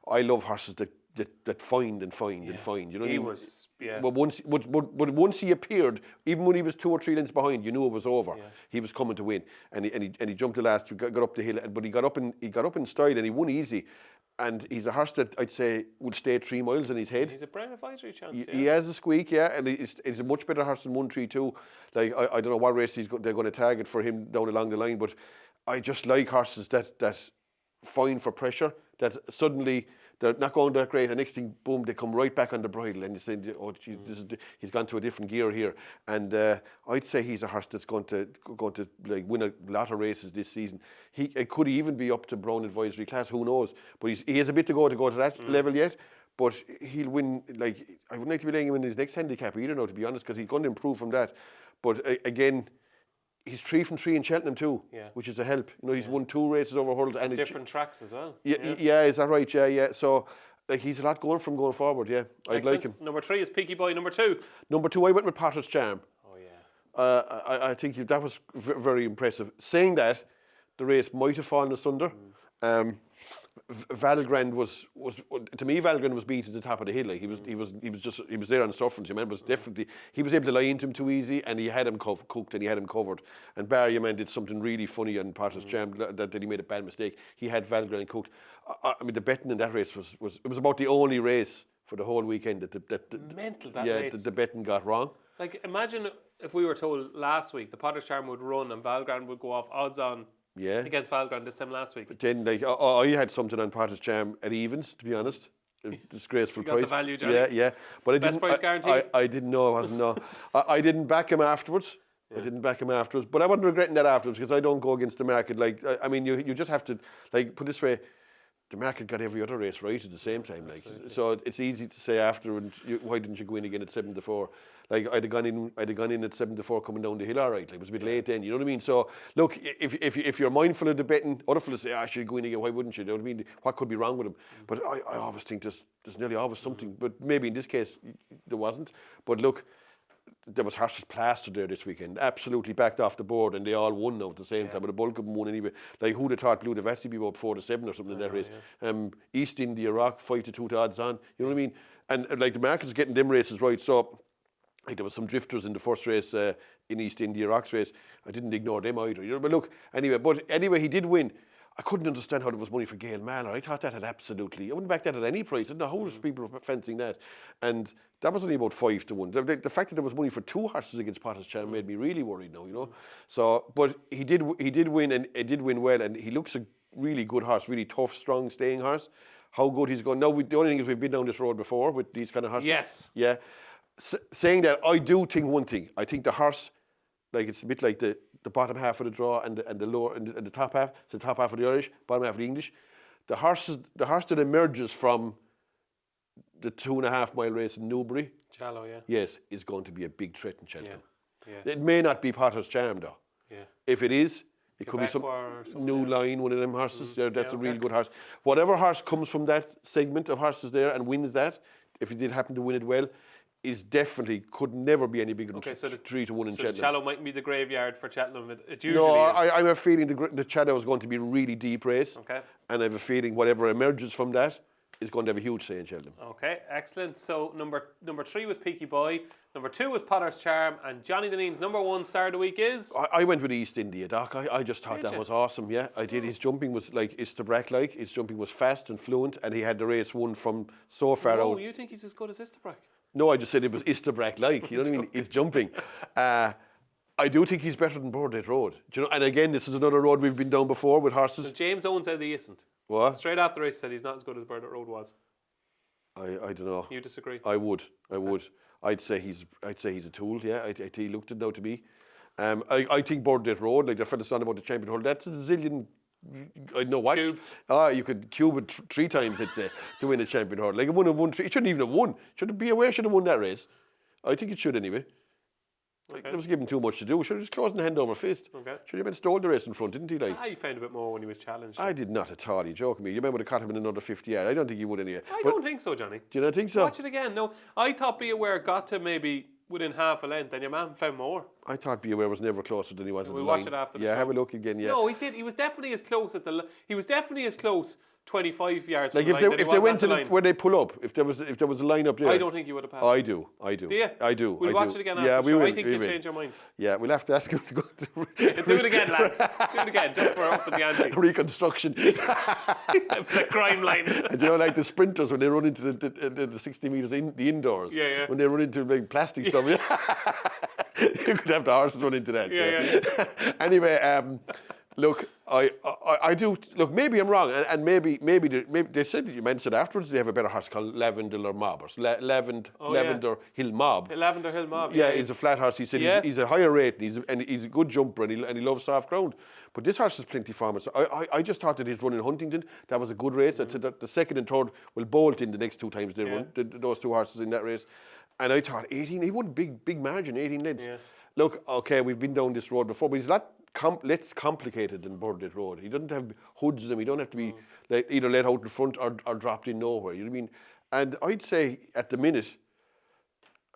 Speaker 2: I love horses that that find and find and find. You know what I
Speaker 1: He
Speaker 2: mean?
Speaker 1: was,
Speaker 2: But once he appeared, even when he was 2 or 3 lengths behind, you knew it was over.
Speaker 1: Yeah.
Speaker 2: He was coming to win, and he jumped the last, got up the hill, but he got up in style and he won easy. And he's a horse that I'd say would stay 3 miles in his head.
Speaker 1: He's a Brown Advisory chance.
Speaker 2: He has a squeak, yeah, and he's a much better horse than 132. Like I don't know what race they're going to target for him down along the line, but I just like horses that fine for pressure, that suddenly they're not going that great, and next thing, boom, they come right back on the bridle, and you say, oh, gee, he's gone to a different gear here. And I'd say he's a horse that's going to like win a lot of races this season. It could even be up to Brown Advisory class, who knows? But he has a bit to go to that level yet. But he'll win. Like, I wouldn't like to be laying him in his next handicap either, now, to be honest, because he's going to improve from that. But again, he's 3 from 3 in Cheltenham too, which is a help. You know, he's won 2 races over hurdles and
Speaker 1: different tracks as well.
Speaker 2: Yeah, is that right? Yeah. So like, he's a lot going forward. Yeah, I'd like him.
Speaker 1: Number 3 is Peaky Boy. Number 2.
Speaker 2: Number 2, I went with Potter's Charm.
Speaker 1: Oh yeah.
Speaker 2: I think that was very impressive. Saying that, the race might have fallen asunder. Valgrand was to me. Valgrand was beat at the top of the hill. Like he was there on sufferance. You remember, he was able to lie into him too easy, and he had him cooked and he had him covered. And Barry Man did something really funny on Potter's Charm that he made a bad mistake. He had Valgrand cooked. I mean, the betting in that race was about the only race for the whole weekend that the betting got wrong.
Speaker 1: Like, imagine if we were told last week the Potter's Charm would run and Valgrand would go off odds on.
Speaker 2: Yeah.
Speaker 1: Against Valgrand this time last week.
Speaker 2: But then, like, I had something on Potter's Charm at evens, to be honest. A disgraceful
Speaker 1: you got
Speaker 2: price.
Speaker 1: The value, Johnny.
Speaker 2: Yeah. But
Speaker 1: Best price guaranteed.
Speaker 2: I didn't know. I wasn't. No. I didn't back him afterwards. I didn't back him afterwards. But I wasn't regretting that afterwards, because I don't go against the market. Like, I mean, you just have to, like, put it this way. The market got every other race right at the same time. Like, so it's easy to say after, and why didn't you go in again at 7-4? Like, I'd have gone in at 7-4 coming down the hill, all right. Like, it was a bit late then, you know what I mean? So look, if you're mindful of the betting, other fellas say, I should go in again. Why wouldn't you? You know what I mean? What could be wrong with him? But I always think there's nearly always something. But maybe in this case there wasn't. But look, there was horses plastered there this weekend, absolutely backed off the board, and they all won now at the same time. But the bulk of them won anyway. Like, who'd have thought Blue Devassi be about 4-7 or something in that race? East India Rock 5-2 to odds on. You know what I mean? And like, the market's getting them races right. So like, there was some drifters in the first race in East India Rock's race. I didn't ignore them either. You know, but look, anyway, he did win. I couldn't understand how there was money for Gail Mahler. I thought that had absolutely, I wouldn't back that at any price. I don't know how people were fencing that. And that was only about 5-1. The fact that there was money for 2 horses against Potter's Charm made me really worried now, you know. So, but he did win, and he did win well, and he looks a really good horse, really tough, strong, staying horse. How good he's going. Now, the only thing is we've been down this road before with these kind of horses.
Speaker 1: Yes.
Speaker 2: Yeah. Saying that, I do think one thing. I think the horse, like, it's a bit like the bottom half of the draw and the lower and the top half. So the top half of the Irish, bottom half of the English. The horse that emerges from the 2.5 mile race in Newbury,
Speaker 1: Shallow, yeah.
Speaker 2: Yes, is going to be a big threat in Cheltenham.
Speaker 1: Yeah.
Speaker 2: It may not be Potter's Charm though.
Speaker 1: Yeah.
Speaker 2: If it is, it could be some new line, one of them horses. That's a really good horse. Whatever horse comes from that segment of horses there and wins that, if it did happen to win it well, is definitely could never be any bigger than 3-1 in Cheltenham.
Speaker 1: So Shallow might be the graveyard for Cheltenham. It usually
Speaker 2: no,
Speaker 1: is.
Speaker 2: I have a feeling the Shadow is going to be a really deep race.
Speaker 1: Okay.
Speaker 2: And I have a feeling whatever emerges from that is going to have a huge say in Cheltenham.
Speaker 1: Okay, excellent. So number 3 was Peaky Boy. Number 2 was Potter's Charm. And Johnny Dineen's number 1 star of the week is?
Speaker 2: I went with East India, Doc. I just thought that was awesome. Yeah, I did. His jumping was like Istabrack-like. His jumping was fast and fluent, and he had the race won from so far out.
Speaker 1: Oh, you think he's as good as Istabrack?
Speaker 2: No, I just said it was Istabrack-like. You know what I mean? He's jumping. I do think he's better than Bordett Road. Do you know? And again, this is another road we've been down before with horses.
Speaker 1: So James Owen said he isn't.
Speaker 2: What?
Speaker 1: Straight after the race said he's not as good as Bordett Road was.
Speaker 2: I don't know.
Speaker 1: You disagree?
Speaker 2: I would. I'd say he's a tool. Yeah, I think he looked it now to me. I think Bordett Road, like the fellas on about the champion hole, that's a zillion. I don't know what.
Speaker 1: Cubed.
Speaker 2: You could cube it 3 times, I'd say, to win a champion hurdle. Like, it wouldn't have won 3. It shouldn't even have won. Should have won that race. I think it should anyway. Like, it was given too much to do. Should have just closed the hand over fist.
Speaker 1: Okay.
Speaker 2: Should have been stole the race in front, didn't he? Like,
Speaker 1: He found a bit more when he was challenged.
Speaker 2: I did not at all. You joking me? You might have caught him in another 50 yards. I don't think he would anyway.
Speaker 1: I don't think so, Johnny.
Speaker 2: Do you not think so?
Speaker 1: Watch it again. No, I thought Be Aware got to maybe within half a length, and your man found more.
Speaker 2: I thought Be Aware was never closer than he was at the line.
Speaker 1: We'll watch it after the show.
Speaker 2: Yeah, have a look again. Yeah.
Speaker 1: No, he did. He was definitely as close He was definitely as close 25 yards
Speaker 2: Like
Speaker 1: from the line than
Speaker 2: if
Speaker 1: he
Speaker 2: they
Speaker 1: was
Speaker 2: went
Speaker 1: at
Speaker 2: to
Speaker 1: the line.
Speaker 2: where they pull up, if there was a line up there,
Speaker 1: I don't think you would have passed.
Speaker 2: I do.
Speaker 1: Do you?
Speaker 2: I do.
Speaker 1: We'll watch it again
Speaker 2: Yeah,
Speaker 1: after the
Speaker 2: we
Speaker 1: show.
Speaker 2: will.
Speaker 1: I think you'll change your mind.
Speaker 2: Yeah, we'll have to ask him to go to
Speaker 1: Do it again, lads. Do it again. Just for Upping The Ante.
Speaker 2: reconstruction.
Speaker 1: The crime line.
Speaker 2: And you know, like the sprinters when they run into the 60 metres in the indoors.
Speaker 1: Yeah.
Speaker 2: When they run into big plastic stuff. You could have the horses run into that.
Speaker 1: Yeah.
Speaker 2: Anyway, look, I do. Look, maybe I'm wrong, and maybe they said, you mentioned afterwards, they have a better horse called Lavender Mob or Lavender Hill Mob.
Speaker 1: Lavender Hill Mob.
Speaker 2: Yeah, he's a flat horse. He said he's a higher rate, and he's a good jumper, and he loves soft ground. But this horse has plenty of farmers. I just thought that he's running Huntington. That was a good race. I said that the second and third will bolt in the next two times they run, those two horses in that race. And I thought 18, he won big margin, 18 lengths.
Speaker 1: Yeah.
Speaker 2: Look, okay, we've been down this road before, but he's a lot less complicated than Burdett Road. He doesn't have hoods in him. He don't have to be either let out in front or dropped in nowhere. You know what I mean? And I'd say at the minute,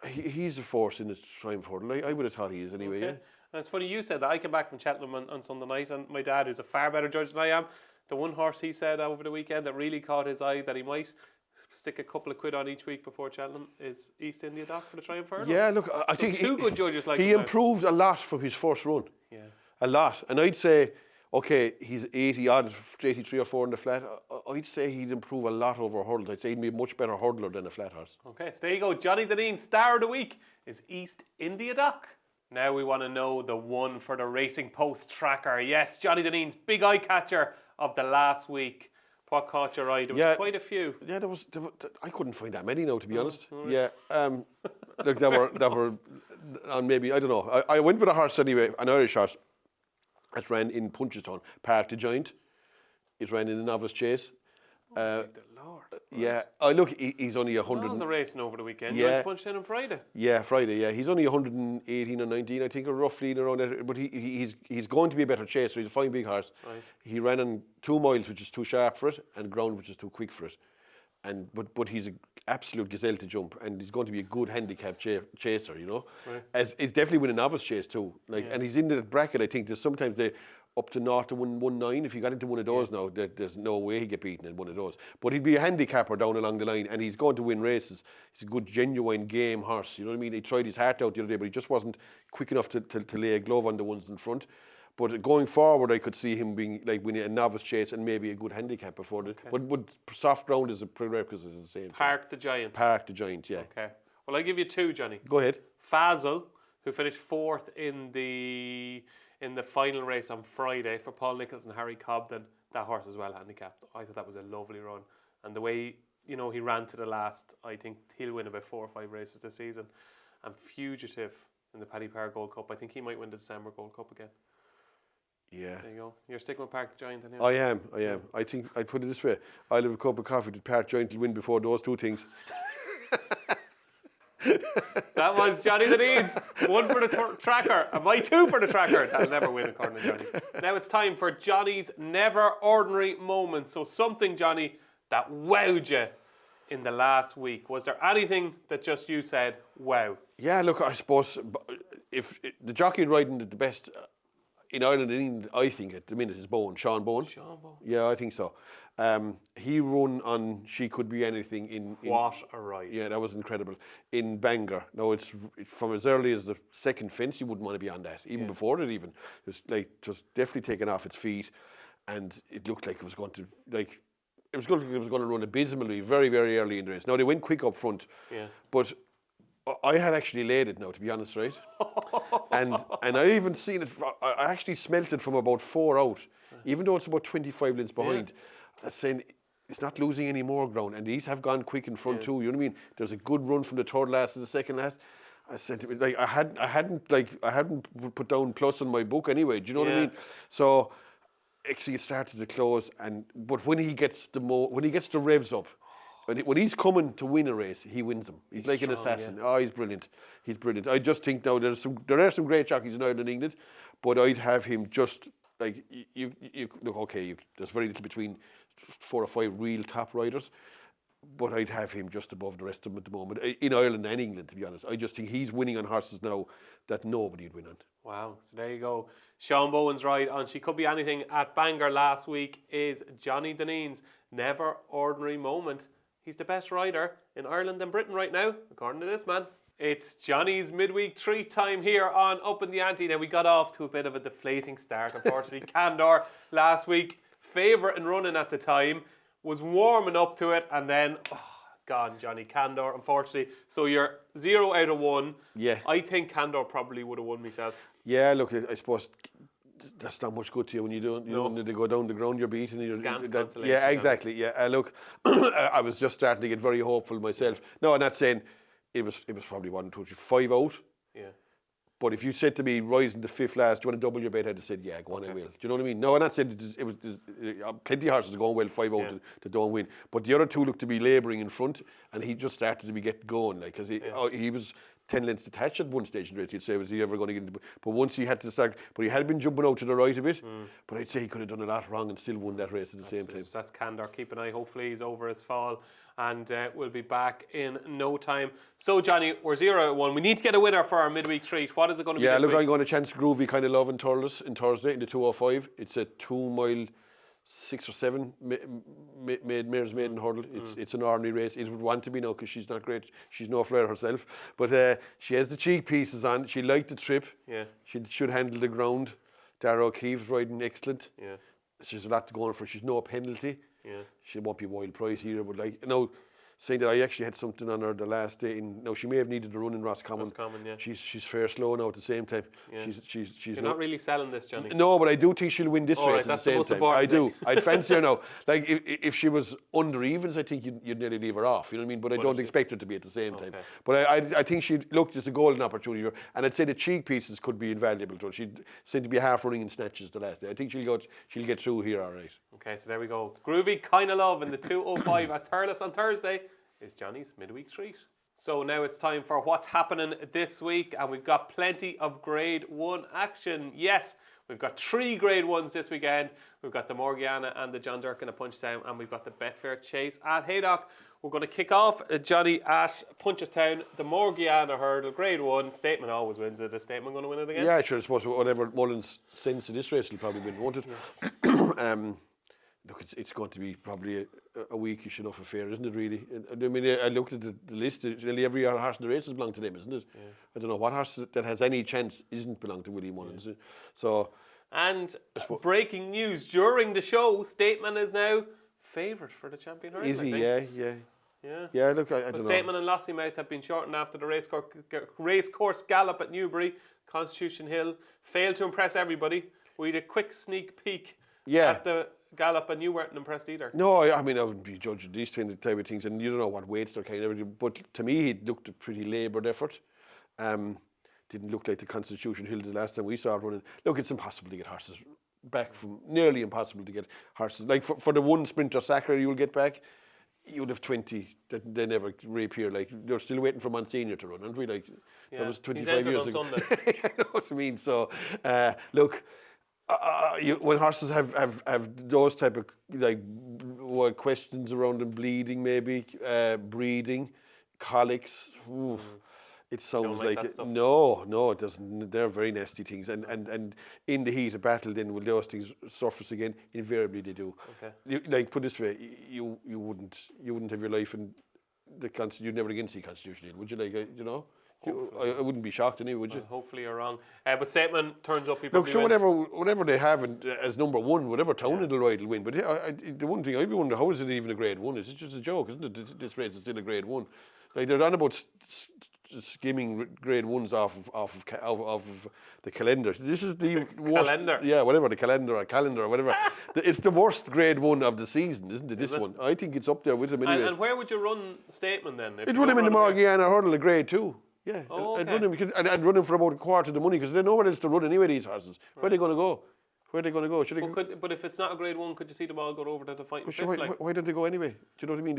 Speaker 2: he's a force in his triumph hurdle. I would have thought he is anyway.
Speaker 1: Okay.
Speaker 2: Yeah.
Speaker 1: And it's funny you said that. I came back from Cheltenham on Sunday night, and my dad, who's a far better judge than I am, the one horse he said over the weekend that really caught his eye that he might stick a couple of quid on each week before Cheltenham is East India Dock for the Triumph Hurdle.
Speaker 2: Yeah, look, I think
Speaker 1: two good judges like
Speaker 2: he
Speaker 1: him
Speaker 2: improved a lot from his first run.
Speaker 1: Yeah.
Speaker 2: A lot. And I'd say, okay, he's 80 odd, 83 or 4 in the flat. I'd say he'd improve a lot over hurdles. I'd say he'd be a much better hurdler than a flat horse.
Speaker 1: Okay, so there you go. Johnny Dineen, star of the week is East India Dock. Now we want to know the one for the Racing Post tracker. Yes, Johnny Dineen's big eye catcher of the last week. What caught your eye? There was quite a few.
Speaker 2: Yeah, there was I couldn't find that many now, to be honest. Right. Yeah, look, there were, and maybe, I don't know. I went with a horse anyway, an Irish horse that ran in Punchestown, Park the Giant. It ran in a novice chase.
Speaker 1: The Lord.
Speaker 2: Yeah, look, he's only 100.
Speaker 1: On the racing over the weekend.
Speaker 2: Yeah.
Speaker 1: You went to Punchestown on Friday.
Speaker 2: Yeah, Friday. Yeah, he's only 118 or 19, I think, or roughly around that. But he's going to be a better chaser. He's a fine big horse. Right. He ran on 2 miles, which is too sharp for it, and ground, which is too quick for it. And but he's an absolute gazelle to jump, and he's going to be a good handicap chaser. You know, as he's definitely winning a novice chase too. And he's in the bracket. I think there's sometimes they up to 0 to 119. If he got into one of those now, there's no way he'd get beaten in one of those. But he'd be a handicapper down along the line, and he's going to win races. He's a good, genuine game horse. You know what I mean? He tried his heart out the other day, but he just wasn't quick enough to lay a glove on the ones in front. But going forward, I could see him being like winning a novice chase and maybe a good handicap before the. But soft ground is a prerequisite of the same.
Speaker 1: Park the Giant.
Speaker 2: Park the Giant, yeah.
Speaker 1: Okay. Well, I'll give you 2, Johnny.
Speaker 2: Go ahead.
Speaker 1: Fazel, who finished 4th in the final race on Friday for Paul Nichols and Harry Cobden. That horse is well handicapped. I thought that was a lovely run, and the way he ran to the last, I think he'll win about 4 or 5 races this season. And Fugitive in the Paddy Power Gold Cup, I think he might win the December Gold Cup again.
Speaker 2: Yeah.
Speaker 1: There you go. You're sticking with Park the Giant anyway.
Speaker 2: I am. I think I'd put it this way. I'll have a cup of coffee that Park Giant will win before those 2 things.
Speaker 1: That was Johnny Dineen's 1 for the tracker, and my 2 for the tracker. That'll never win according to Johnny. Now it's time for Johnny's never ordinary moment. So something, Johnny, that wowed you in the last week. Was there anything that just you said, wow?
Speaker 2: Yeah, look, I suppose if the jockey riding the best in Ireland and England, I think at the minute is Sean Bowen. Sean Bowen. Yeah, I think so. He run on She Could Be Anything in
Speaker 1: what a ride.
Speaker 2: Yeah, that was incredible. In Bangor. Now, it's from as early as the second fence, you wouldn't want to be on that. Even before it even. It was just definitely taken off its feet. And it looked like it was going to, run abysmally very, very early in the race. Now, they went quick up front. Yeah. But I had actually laid it now, to be honest, right? and I even seen it, I actually smelt it from about 4 out, even though it's about 25 lengths behind. I was saying, it's not losing any more ground, and these have gone quick in front too, you know what I mean? There's a good run from the third last to the second last. I said, like, I hadn't put down plus on my book anyway, do you know what I mean? So, actually it started to close, but when he gets the revs up, when he's coming to win a race, he wins them. He's like strong, an assassin. Yeah. Oh, he's brilliant. He's brilliant. I just think now there are some great jockeys in Ireland and England, but I'd have him just like you look. Okay, there's very little between 4 or 5 real top riders. but I'd have him just above the rest of them at the moment, in Ireland and England, to be honest. I just think he's winning on horses now that nobody would win on.
Speaker 1: Wow, so there you go. Sean Bowen's right on She Could Be Anything at Bangor last week is Johnny Dineen's Never Ordinary Moment. He's the best rider in Ireland and Britain right now, according to this man. It's Johnny's midweek treat time here on Upping The Ante. Now, we got off to a bit of a deflating start, unfortunately. Candor last week, favourite in running at the time, was warming up to it, and then gone, Johnny. Candor, unfortunately. So you're 0 out of 1.
Speaker 2: Yeah.
Speaker 1: I think Candor probably would have won myself.
Speaker 2: Yeah, look, I suppose that's not much good to you when you don't. You know, when they go down the ground, you're beating.
Speaker 1: Consolation.
Speaker 2: Yeah, exactly. Yeah, look, I was just starting to get very hopeful myself. No, I'm not saying it was probably 1, 2, 3, 5 out.
Speaker 1: Yeah.
Speaker 2: But if you said to me, rising to 5th last, do you want to double your bet? I'd have said, yeah, go on, I will. Do you know what I mean? No, I'm not saying it was plenty of horses going well, 5 out to don't win. But the other two looked to be labouring in front, and he just started to be getting going, like, because he was 10 lengths detached at one stage in the race. You'd say, was he ever going to get into? But once he had to start, but he had been jumping out to the right a bit. But I'd say he could have done a lot wrong and still won that race at the same time.
Speaker 1: So that's Candor. Keep an eye. Hopefully he's over his fall, and we'll be back in no time. So Johnny, we're 0 out of 1. We need to get a winner for our midweek treat. What is it going to be? This week?
Speaker 2: I'm going to chance Groovy Kind of Love in Thurles in Thursday in the 205. It's a 2 mile. 6 or 7 mares maiden hurdle. It's an ordinary race. It would want to be now because she's not great. She's no flair herself. But she has the cheek pieces on. She liked the trip. Yeah. She should handle the ground. Dara O'Keefe's riding excellent. Yeah. She's a lot to go on for. She's no penalty. Yeah. She won't be wild price either. But saying that I actually had something on her the last day. She may have needed a run in Roscommon. Yeah. She's fair slow now at the same time. Yeah. She's
Speaker 1: You're not really selling this, Johnny.
Speaker 2: No, but I do think she'll win this race at the same time. I do. I'd fancy her now. Like if she was under evens, I think you'd nearly leave her off. You know what I mean? But I don't expect her to be at the same time. But I think she'd look as a golden opportunity. And I'd say the cheek pieces could be invaluable to her. She seemed to be half running in snatches the last day. I think she'll get through here all right.
Speaker 1: Okay, so there we go. Groovy Kind of Love in the 205 at Thurles on Thursday is Johnny's midweek treat. So now it's time for what's happening this week, and we've got plenty of Grade 1 action. Yes, we've got 3 Grade 1s this weekend. We've got the Morgiana and the John Durkin at Punchestown, and we've got the Betfair Chase at Haydock. We're going to kick off, Johnny, at Punchestown, the Morgiana hurdle, Grade 1. Statement always wins it. Is Statement going to win it again?
Speaker 2: Yeah, sure. I suppose whatever Mullins sends to this race, he'll probably win, won't it? Yes. Look, it's going to be probably a weakish enough affair, isn't it, really? I mean, I looked at the list. Nearly every horse in the races belong to them, isn't it? Yeah. I don't know what horse that has any chance isn't belong to Willie Mullins. Yeah. So,
Speaker 1: and breaking news during the show, Statement is now favourite for the champion hurdle.
Speaker 2: Is he? Yeah. Yeah, look, I don't know.
Speaker 1: Statement and Lossiemouth have been shortened after the racecourse gallop at Newbury. Constitution Hill failed to impress everybody. We had a quick sneak peek at the gallop, and you weren't impressed either.
Speaker 2: No, I mean, I wouldn't be judging these type of things, and you don't know what weights they're carrying and everything. But to me, he looked a pretty laboured effort. Didn't look like the Constitution Hill the last time we saw it running. Look, it's impossible to get horses back from, nearly impossible to get horses. Like for the one sprinter sacker you'll get back, you would have 20 that they never reappear. Like they're still waiting for Monsignor to run, aren't we? Like that was 25 years ago. I know what I mean. So look. When horses have those type of questions around them, bleeding maybe, breeding, colics, it sounds like it. No, it doesn't. They're very nasty things, and in the heat of battle, then will those things surface again? Invariably, they do. Okay. Put it this way, you wouldn't have your life in the you'd never again see Constitution, would you? I wouldn't be shocked anyway, would you?
Speaker 1: Hopefully you're wrong. But Statement turns up.
Speaker 2: Look, sure, whatever they have as number one, whatever town it'll ride, it'll win. But the one thing I'd be wondering, how is it even a Grade 1? It's just a joke, isn't it? This race is still a Grade 1. Like they're on about skimming Grade 1s off of the calendar. This is the worst,
Speaker 1: calendar.
Speaker 2: Yeah, whatever, the calendar or whatever. It's the worst Grade 1 of the season, isn't it? This one, I think it's up there with them anyway.
Speaker 1: And where would you run Statement then?
Speaker 2: I'd run him in the Morgiana hurdle, a Grade 2. Yeah, I'd run him for about a quarter of the money because they know where else to run anyway, these horses. Where are they going to go?
Speaker 1: But if it's not a Grade 1, could you see them all go over to the fight?
Speaker 2: Why don't they go anyway? Do you know what I mean?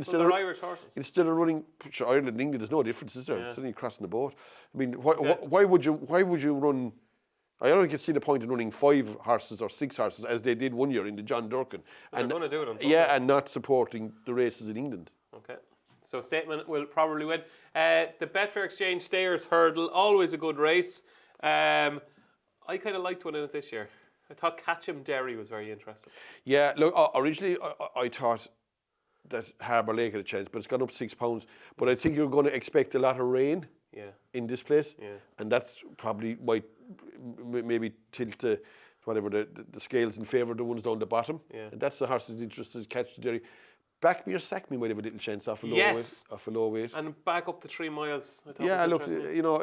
Speaker 1: They're Irish horses.
Speaker 2: Instead of running Ireland and England, there's no difference, is there? It's only crossing the boat. I mean, why would you run? I don't think you see the point in running 5 horses or 6 horses as they did one year in the John Durkin.
Speaker 1: And they're going to do it on
Speaker 2: Sunday. Yeah, and not supporting the races in England.
Speaker 1: Okay. So Statement will probably win. The Betfair Exchange Stayers Hurdle, always a good race. I kind of liked winning it this year. I thought Catcham Derry was very interesting.
Speaker 2: Yeah, look, originally I thought that Harbour Lake had a chance, but it's gone up £6. But I think you're going to expect a lot of rain in this place.
Speaker 1: Yeah.
Speaker 2: And that's probably might maybe tilt whatever the scales in favour of the ones down the bottom.
Speaker 1: Yeah.
Speaker 2: And that's the horse that's interested, Catch the Derry. Back Me or Sack Me might have a little chance off a low weight.
Speaker 1: And back up to 3 miles. I thought
Speaker 2: Yeah, look, you know,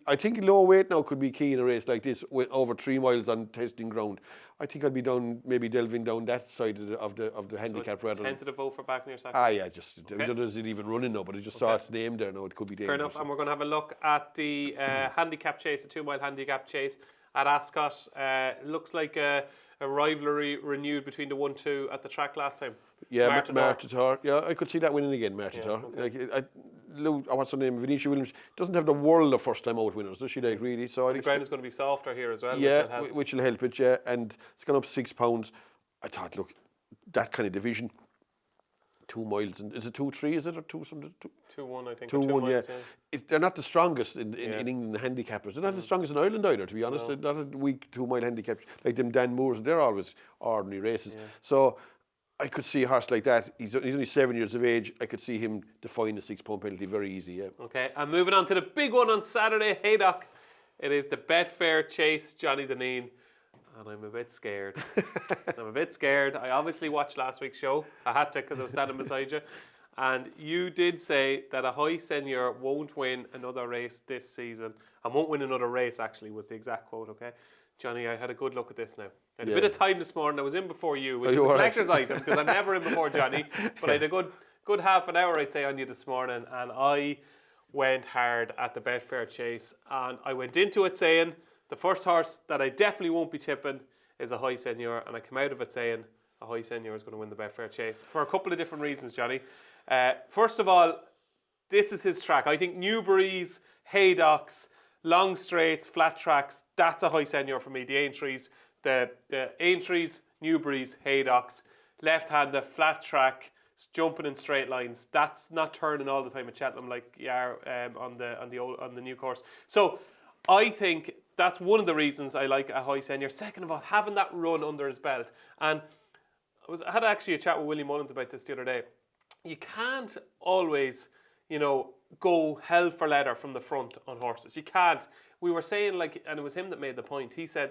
Speaker 2: I think low weight now could be key in a race like this, with over 3 miles on testing ground. I think I'd be delving down that side of the handicap rather than.
Speaker 1: Tentative vote for Back Me or Sack.
Speaker 2: Yeah, just does it even running now? But I just saw its name there. Now it could be dangerous.
Speaker 1: Fair enough. And we're going to have a look at the handicap chase, the 2 mile handicap chase at Ascot. Looks like a rivalry renewed between the 1-2 at the track last time.
Speaker 2: Yeah, Martator. Yeah, I could see that winning again, Martator.
Speaker 1: Yeah, okay.
Speaker 2: What's her name? Venetia Williams doesn't have the world of first time out winners, does she? Like really? So
Speaker 1: the ground is going to be softer here as well.
Speaker 2: Yeah, which will help it. Yeah, and it's gone up £6. I thought, look, that kind of division, 2 miles, and is it 2-3? Is it or 2 something?
Speaker 1: 2-1, I think.
Speaker 2: 2-1, yeah. They're not the strongest in England handicappers. They're not the strongest in Ireland either, to be honest.
Speaker 1: No.
Speaker 2: They're not a weak 2 mile handicap like them Dan Moores, and they're always ordinary races. Yeah. So I could see a horse like that. He's only 7 years of age. I could see him defying the £6 penalty very easy. Yeah.
Speaker 1: Okay, and moving on to the big one on Saturday, Haydock. It is the Betfair Chase Johnny Dineen. And I'm a bit scared. I obviously watched last week's show. I had to because I was standing beside you. And you did say that a high senior won't win another race this season. And won't win another race, actually, was the exact quote, okay? Johnny, I had a good look at this now. I had a bit of time this morning. I was in before you, which is a collector's item because I'm never in before Johnny. But I had a good half an hour, I'd say, on you this morning. And I went hard at the Betfair Chase. And I went into it saying the first horse that I definitely won't be tipping is a high senior. And I came out of it saying a high senior is going to win the Betfair Chase for a couple of different reasons, Johnny. First of all, this is his track. I think Newbury's, Haydocks, long straights, flat tracks, that's a high senior for me. The Aintries, the Aintries, Newbury's, Haydocks, left hand, the flat track, jumping in straight lines. That's not turning all the time at Cheltenham like you are on the new course. So I think that's one of the reasons I like a high senior. Second of all, having that run under his belt. And I had actually a chat with Willie Mullins about this the other day. You can't always, go hell for leather from the front on horses. You can't. We were saying, and it was him that made the point. He said,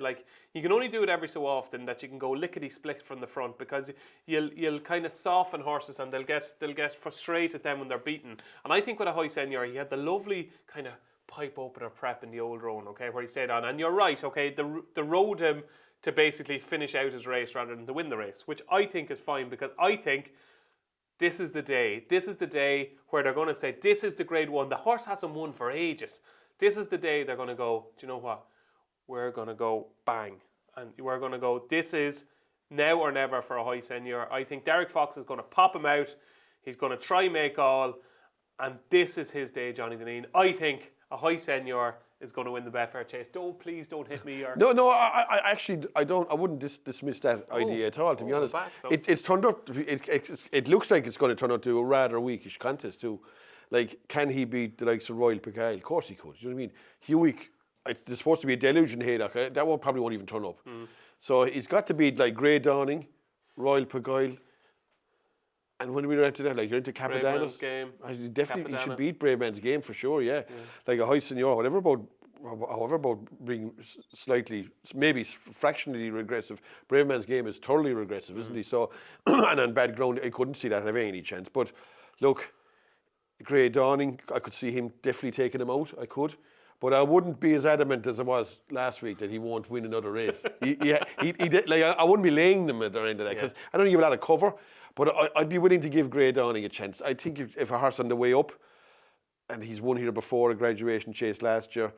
Speaker 1: you can only do it every so often that you can go lickety-split from the front because you'll kind of soften horses and they'll get frustrated then when they're beaten. And I think with a high senior, he had the lovely kind of pipe opener prep in the old roan, okay, where he stayed on. And you're right, okay, they rode him to basically finish out his race rather than to win the race, which I think is fine because I think this is the day. This is the day where they're going to say, this is the grade one. The horse hasn't won for ages. This is the day they're going to go, do you know what? We're going to go bang. And we're going to go, this is now or never for a high senior. I think Derek Fox is going to pop him out. He's going to try make all. And this is his day, Johnny Dineen. I think a high senior is going to win the Betfair Chase. Please don't hit me.
Speaker 2: No. I actually wouldn't dismiss that idea at all. To be honest, it's turned out. It looks like it's going to turn out to a rather weakish contest too. Like, can he beat the likes of Royal Pagile? Of course he could. You know what I mean? Hewick, there's supposed to be a deluge in Haydock. That one probably won't even turn up. So he's got to beat like Grey Dawning, Royal Pagile. And when we were into that, you're into Capadana's
Speaker 1: Brave Man's Game.
Speaker 2: Definitely, he should beat Brave Man's Game for sure, yeah. Like a high senior, however about being slightly, maybe fractionally regressive, Brave Man's Game is totally regressive, isn't he? So, and on bad ground, I couldn't see that having any chance. But look, Grey Dawning, I could see him definitely taking him out, I could. But I wouldn't be as adamant as I was last week that he won't win another race. I wouldn't be laying them at the end of that because I don't give a lot of cover. But I'd be willing to give Grey Dawning a chance. I think if a horse on the way up, and he's won here before a graduation chase last year,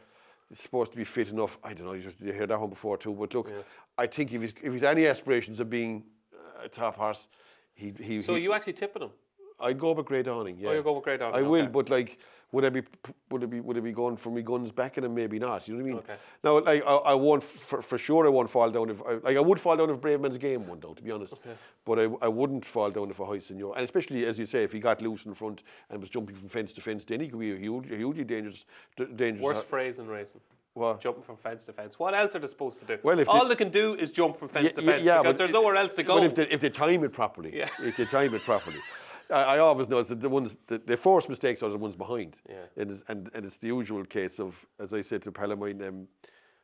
Speaker 2: it's supposed to be fit enough. I don't know, you heard that one before too. But look, I think if he's any aspirations of being a top horse,
Speaker 1: So you actually tipping him?
Speaker 2: I'd go with Great Dawning. Yeah.
Speaker 1: Oh, you'll go with Great Dawning.
Speaker 2: I will, but like, would I be going for my guns back at him? Maybe not. You know what I mean?
Speaker 1: Okay.
Speaker 2: Now, like, I won't for sure. I won't fall down if I would fall down if Brave Man's Game won, though. To be honest, but I wouldn't fall down if a High Senior, and especially as you say, if he got loose in front and was jumping from fence to fence, then he could be a hugely dangerous.
Speaker 1: Worst phrase in racing.
Speaker 2: What?
Speaker 1: Jumping from fence to fence. What else are they supposed to do?
Speaker 2: Well, if
Speaker 1: all they can do is jump from fence to fence because there's nowhere else to go.
Speaker 2: But if they time it properly, if they time it properly. I always know that the first mistakes are the ones behind, and it's the usual case of, as I said to Palomine,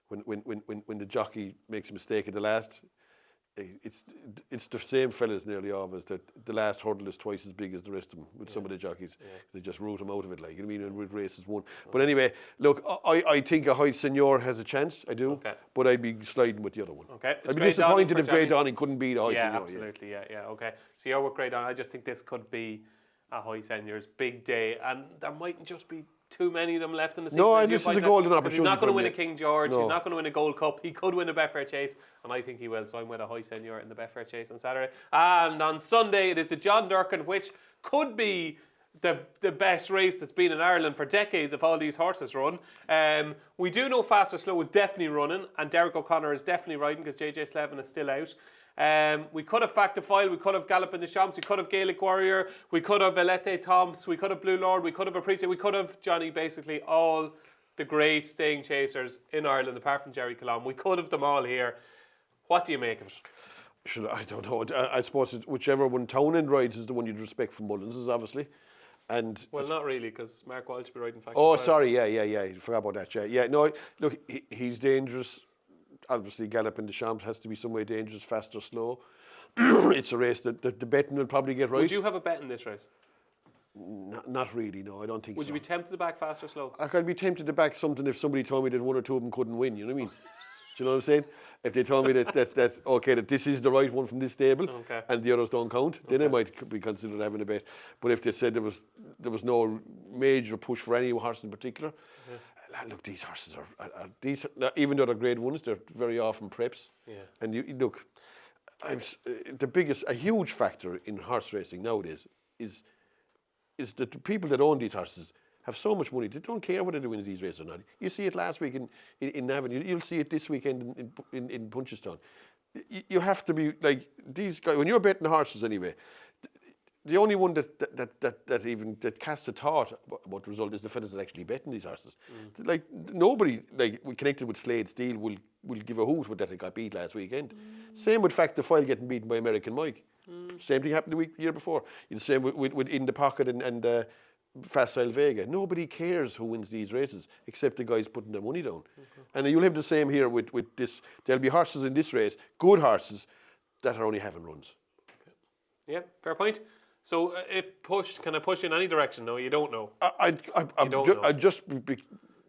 Speaker 2: when the jockey makes a mistake at the last, it's the same fellas nearly always that the last hurdle is twice as big as the rest of them with some of the jockeys. They just root them out of it, like, you know what I mean, and with races won. But anyway, look, I think a High Senior has a chance, I do, but I'd be sliding with the other one.
Speaker 1: Okay.
Speaker 2: I'd be disappointed if Great Dawning couldn't beat a High Senior.
Speaker 1: Absolutely, okay. So you're with Great Dawning. I just think this could be a High Senior's big day, and there mightn't just be too many of them left in the season.
Speaker 2: No, and this is a golden opportunity.
Speaker 1: He's not going to win a King George.
Speaker 2: No.
Speaker 1: He's not going to win a Gold Cup. He could win a Betfair Chase, and I think he will. So I'm with a High Senior in the Betfair Chase on Saturday. And on Sunday, it is the John Durkin, which could be the best race that's been in Ireland for decades if all these horses run. We do know Fast or Slow is definitely running, and Derek O'Connor is definitely riding because JJ Slevin is still out. We could have Fact to File, we could have Gallop in the Champs, we could have Gaelic Warrior, we could have Elete Toms, we could have Blue Lord, we could have Appreciate, we could have, Johnny, basically all the great staying chasers in Ireland apart from Jerry Colomb. We could have them all here. What do you make of it?
Speaker 2: I don't know. I suppose whichever one Townend rides is the one you'd respect from Mullins, obviously. And
Speaker 1: well, not really, because Mark Walsh will be riding Fact
Speaker 2: to
Speaker 1: File.
Speaker 2: Sorry, yeah. I forgot about that, yeah. No, look, he's dangerous. Obviously, Gallop in the Champs has to be some way dangerous, fast or slow. It's a race that the betting will probably get right.
Speaker 1: Would you have a bet in this race?
Speaker 2: Not really, no, I don't think so.
Speaker 1: Would you be tempted to back Fast or Slow?
Speaker 2: I'd be tempted to back something if somebody told me that one or two of them couldn't win, you know what I mean? Do you know what I'm saying? If they told me that this is the right one from this stable and the others don't count, then I might be considered having a bet. But if they said there was no major push for any horse in particular, look, these horses are even though they're grade ones, they're very often preps. Yeah. And you look, a huge factor in horse racing nowadays is that the people that own these horses have so much money, they don't care whether they win these races or not. You see it last week in Navan, you'll see it this weekend in Punchestown. You have to be like these guys, when you're betting horses anyway, the only one that casts a thought about the result is the fellas that actually betting these horses. Like nobody connected with Slade Steel will give a hoot with that it got beat last weekend. Same with Fact to File getting beaten by American Mike. Same thing happened the year before. The same with In the Pocket and Facile Vega. Nobody cares who wins these races except the guys putting their money down. And you'll have the same here with this. There'll be horses in this race, good horses, that are only having runs.
Speaker 1: Yeah, fair point. So can I push in any direction? No, you don't know.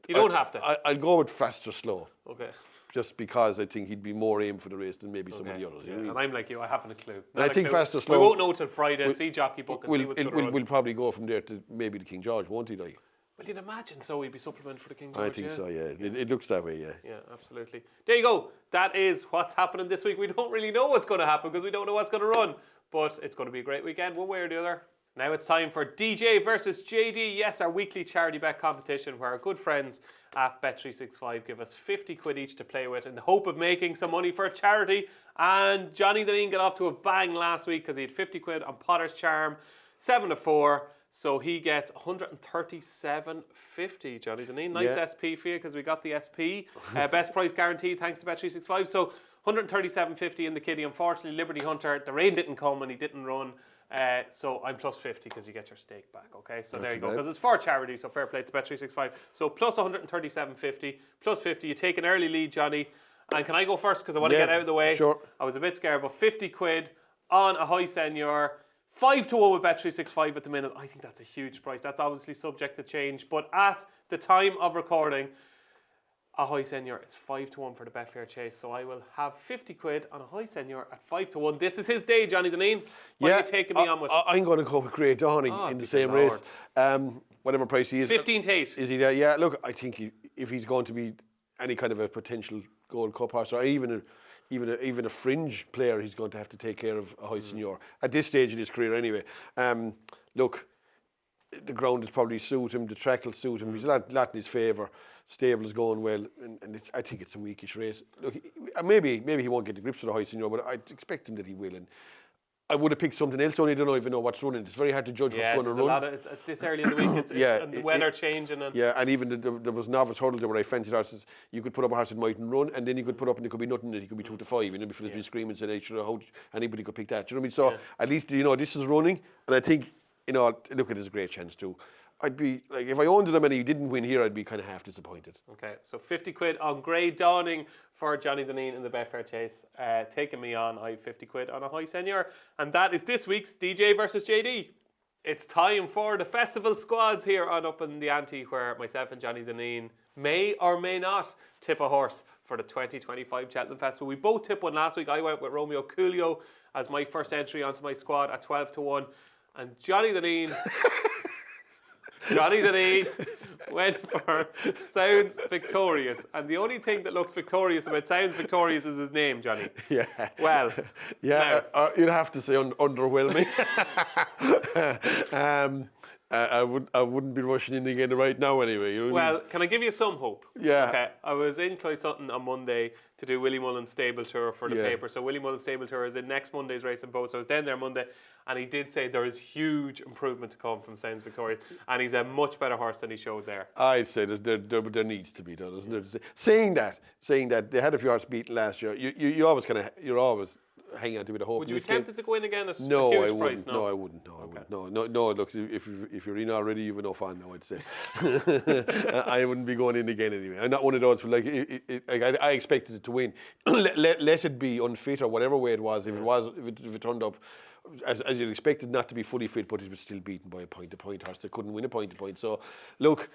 Speaker 1: You don't have to.
Speaker 2: I'll go with Fast or Slow.
Speaker 1: Okay.
Speaker 2: Just because I think he'd be more aim for the race than maybe some of the others.
Speaker 1: Yeah. And I'm like you, I haven't a clue.
Speaker 2: I think Fast or Slow.
Speaker 1: We won't know till Friday. See Jockey Book and see what's going to run.
Speaker 2: We'll probably go from there to maybe the King George, won't he? Like?
Speaker 1: Well, you'd imagine so. He'd be supplemented for the King George.
Speaker 2: I think so. Yeah, it looks that way. Yeah.
Speaker 1: Yeah, absolutely. There you go. That is what's happening this week. We don't really know what's going to happen because we don't know what's going to run, but it's going to be a great weekend, one way or the other. Now it's time for DJ versus JD. Yes, our weekly charity bet competition where our good friends at Bet365 give us 50 quid each to play with in the hope of making some money for a charity. And Johnny Dineen got off to a bang last week because he had 50 quid on Potter's Charm, 7-4. So he gets 137.50, Johnny Dineen. Nice SP for you because we got the SP. Best price guaranteed thanks to Bet365. So 137.50 in the kiddie. Unfortunately, Liberty Hunter, the rain didn't come and he didn't run. So I'm plus 50 because you get your stake back, okay? So there you go, because it's for charity, so fair play to Bet365. So plus 137.50, plus 50. You take an early lead, Johnny. And can I go first because I want to get out of the way?
Speaker 2: Sure.
Speaker 1: I was a bit scared, but 50 quid on a High Senior. 5-1 with Bet365 at the minute. I think that's a huge price. That's obviously subject to change. But at the time of recording, a High Senior is 5-1 for the Betfair Chase. So I will have 50 quid on a High Senior at 5-1. This is his day, Johnny Dineen. What are you taking me on with?
Speaker 2: I'm going to go with Great Dawning in the same race. Whatever price he is.
Speaker 1: 15-8.
Speaker 2: Is he there? Yeah, look, I think if he's going to be any kind of a potential Gold Cup horse or even even a fringe player, he's going to have to take care of a high senior at this stage in his career anyway. Look, the ground will probably suit him, the track will suit him. He's a lot in his favour. Stable is going well, and I think it's a weakish race. Look, maybe he won't get the grips of the high senior, but I'd expect him that he will. And I would have picked something else, only I don't even know what's running. It's very hard to judge what's going to run.
Speaker 1: Yeah, there's a lot of this early in the week. And the weather changing. And
Speaker 2: and even there was novice hurdles where I fancied horses. You could put up a horse that mightn't run, and then you could put up, and there could be nothing that he could be 2 to 5. You know, before be screaming and saying, "Hey, how anybody could pick that?" Do you know what I mean? So at least this is running, and I think look, it is a great chance too. I'd be like, if I owned him and he didn't win here, I'd be kind of half disappointed.
Speaker 1: Okay, so 50 quid on Grey Dawning for Johnny Dineen in the Betfair Chase. Taking me on, I have 50 quid on a high senior. And that is this week's DJ versus JD. It's time for the festival squads here on Upping The Ante, where myself and Johnny Dineen may or may not tip a horse for the 2025 Cheltenham Festival. We both tipped one last week. I went with Romeo Coolio as my first entry onto my squad at 12 to 1. And Johnny Dineen... Johnny Dineen went for Sounds Victorious. And the only thing that looks victorious about Sounds Victorious is his name, Johnny.
Speaker 2: Yeah.
Speaker 1: Well,
Speaker 2: yeah, you'd have to say underwhelming. I wouldn't be rushing in again right now anyway. You know what I mean?
Speaker 1: Can I give you some hope?
Speaker 2: Yeah.
Speaker 1: Okay. I was in Clysutton on Monday to do Willie Mullen's stable tour for the paper. So Willie Mullen's stable tour is in next Monday's Racing Post. So I was down there Monday, and he did say there is huge improvement to come from Sounds Victorious, and he's a much better horse than he showed there.
Speaker 2: I'd say that there needs to be done, isn't there? Saying that they had a few horses beaten last year. You're always hanging on to a bit of hope.
Speaker 1: Would you be tempted to go in again at a
Speaker 2: No,
Speaker 1: huge
Speaker 2: I
Speaker 1: price?
Speaker 2: wouldn't. No, I wouldn't. No. Look, if you're in already, you've enough on now, I'd say. I wouldn't be going in again anyway. I'm not one of those for I expected it to win. Let it be unfit or whatever way it was. If it turned up as you'd expected, not to be fully fit, but it was still beaten by a point horse that couldn't win a point. So look,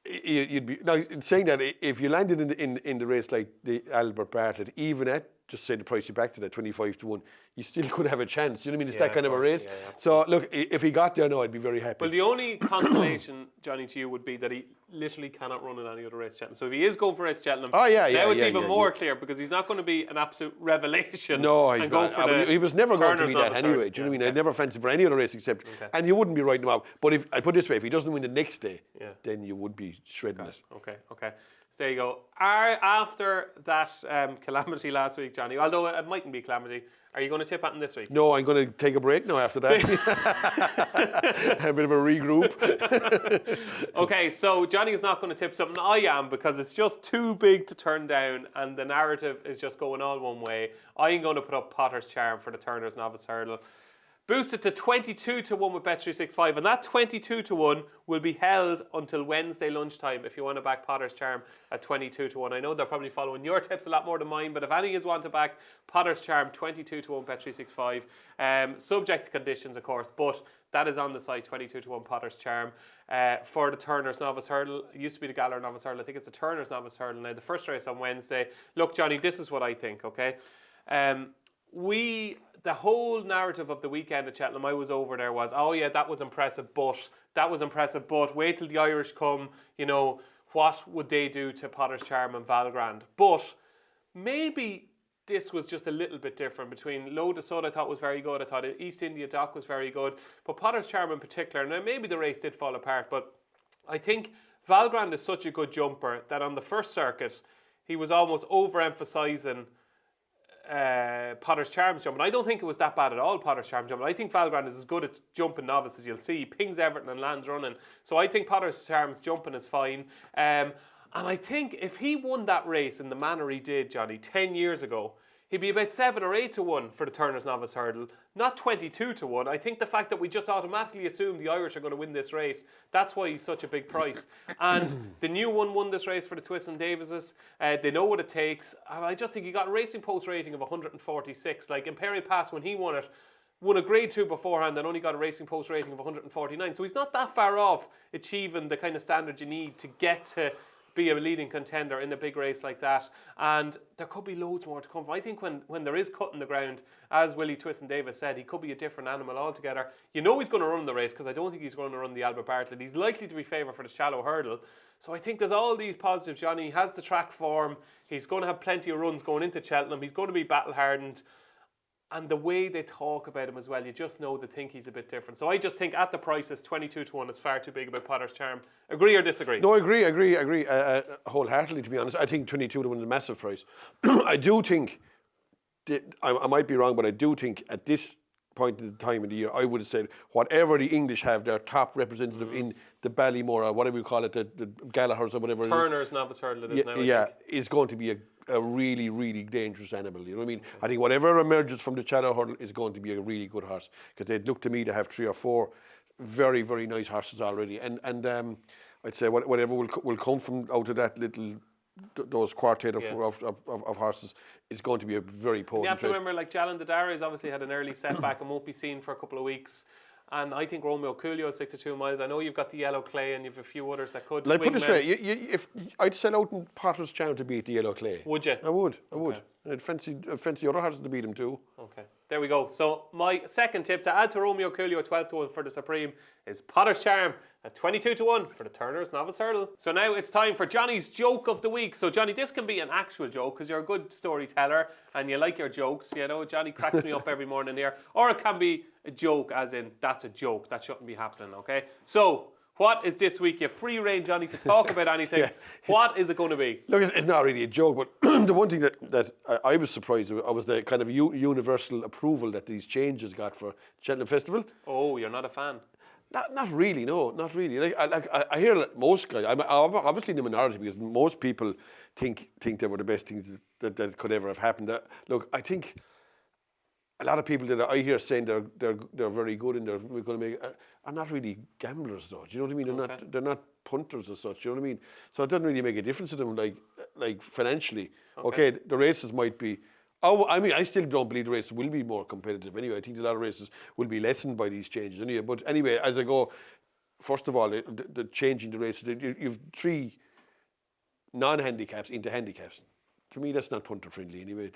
Speaker 2: you'd be now saying that if you landed in the race like the Albert Bartlett, even at just say the price you backed it at 25 to 1, you still could have a chance. You know what I mean? It's that kind of a race. Yeah. So look, if he got there now, I'd be very happy.
Speaker 1: Well, the only consolation, Johnny, to you would be that he literally cannot run in any other race Cheltenham. So if he is going for race Cheltenham, now it's even more clear, because he's not going to be an absolute revelation.
Speaker 2: No, he's not. He was never going to be that anyway. Do you know what I mean?
Speaker 1: Okay.
Speaker 2: I'd never fancied for any other race except, and you wouldn't be writing him out. But if I put it this way, if he doesn't win the next day, then you would be shredding it.
Speaker 1: Okay. So there you go. After that calamity last week, Johnny, although it mightn't be a calamity, are you going to tip at him this week?
Speaker 2: No, I'm going to take a break now after that. A bit of a regroup.
Speaker 1: Okay, so Johnny is not going to tip something. I am, because it's just too big to turn down, and the narrative is just going all one way. I'm going to put up Potter's Charm for the Turner's Novice Hurdle. Boosted to 22 to 1 with Bet365, and that 22 to 1 will be held until Wednesday lunchtime if you want to back Potter's Charm at 22 to 1. I know they're probably following your tips a lot more than mine, but if any of you want to back Potter's Charm 22 to 1 Bet365, subject to conditions, of course, but that is on the site, 22 to 1 Potter's Charm. For the Turner's Novice Hurdle, it used to be the Galler Novice Hurdle, I think it's the Turner's Novice Hurdle now. The first race on Wednesday. Look, Johnny, this is what I think, okay? The whole narrative of the weekend at Cheltenham, I was over there, was, that was impressive, but wait till the Irish come, what would they do to Potter's Charm and Valgrand? But maybe this was just a little bit different. Between Low de Sud, I thought was very good. I thought East India Dock was very good. But Potter's Charm in particular, now maybe the race did fall apart, but I think Valgrand is such a good jumper that on the first circuit, he was almost overemphasising Potter's Charm's jumping. I don't think it was that bad at all, Potter's Charm jumping. I think Valgrand is as good at jumping novice as you'll see. He pings Everton and lands running. So I think Potter's Charm's jumping is fine. And I think if he won that race in the manner he did, Johnny, 10 years ago, he'd be about 7 or 8 to 1 for the Turner's Novice Hurdle, not 22 to 1. I think the fact that we just automatically assume the Irish are going to win this race, that's why he's such a big price. And the new one won this race for the Twiston Davises. They know what it takes. And I just think he got a Racing Post rating of 146. Like Imperial Pass, when he won it, won a grade 2 beforehand and only got a Racing Post rating of 149. So he's not that far off achieving the kind of standard you need to get to be a leading contender in a big race like that. And there could be loads more to come. I think when there is cut in the ground, as Willie Twiston-Davis said, he could be a different animal altogether. You know he's going to run the race, because I don't think he's going to run the Albert Bartlett. He's likely to be favoured for the shallow hurdle. So I think there's all these positives, Johnny. He has the track form. He's going to have plenty of runs going into Cheltenham. He's going to be battle-hardened. And the way they talk about him as well, you just know they think he's a bit different. So I just think at the prices, 22-1, it's far too big about Potter's Charm. Agree or disagree?
Speaker 2: No, I agree wholeheartedly, to be honest. I think 22-1 is a massive price. I do think, I might be wrong, but I do think at this point in the time of the year, I would have said whatever the English have, their top representative in the Ballymore, or whatever you call it, the Gallagher's or whatever
Speaker 1: Turner's novice hurdle it is now.
Speaker 2: Yeah, is going to be a really, really dangerous animal. You know what I mean? Okay. I think whatever emerges from the Shallow hurdle is going to be a really good horse, because they'd look to me to have 3 or 4 very, very nice horses already. And I'd say whatever will come from out of that little, those quartet of horses is going to be a very potent.
Speaker 1: You have to remember, like Jalan Dadara has obviously had an early setback and won't be seen for a couple of weeks. And I think Romeo Coolio at 62 miles. I know you've got the Yellow Clay and you've a few others that could.
Speaker 2: Like, put this way, if I'd sell out in Potter's Charm to beat the Yellow Clay.
Speaker 1: Would you?
Speaker 2: I would. I'd fancy other horses to beat him too.
Speaker 1: Okay, there we go. So my second tip to add to Romeo Coolio at 12-1 for the Supreme is Potter's Charm at 22-1 for the Turner's Novice Hurdle. So now it's time for Johnny's joke of the week. So Johnny, this can be an actual joke because you're a good storyteller and you like your jokes. You know, Johnny cracks me up every morning here. Or it can be a joke, as in that's a joke that shouldn't be happening. Okay, so what is this week? You have free reign, Johnny, to talk about anything. Yeah. What is it going to be?
Speaker 2: Look, it's not really a joke, but the one thing that I was surprised about was the kind of universal approval that these changes got for Cheltenham Festival.
Speaker 1: Oh, you're not a fan?
Speaker 2: Not really, no, not really. I hear most guys, I'm obviously in the minority, because most people think they were the best things that could ever have happened. Look, I think a lot of people that I hear saying they're very good and they're going to make are not really gamblers, though. Do you know what I mean? They're not punters as such. Do you know what I mean? So it doesn't really make a difference to them, like financially. Okay, the races might be. Oh, I mean, I still don't believe the races will be more competitive. Anyway, I think a lot of races will be lessened by these changes. Anyway, but anyway, as I go, first of all, the changing the races, you've 3 non-handicaps into handicaps. To me, that's not punter friendly anyway.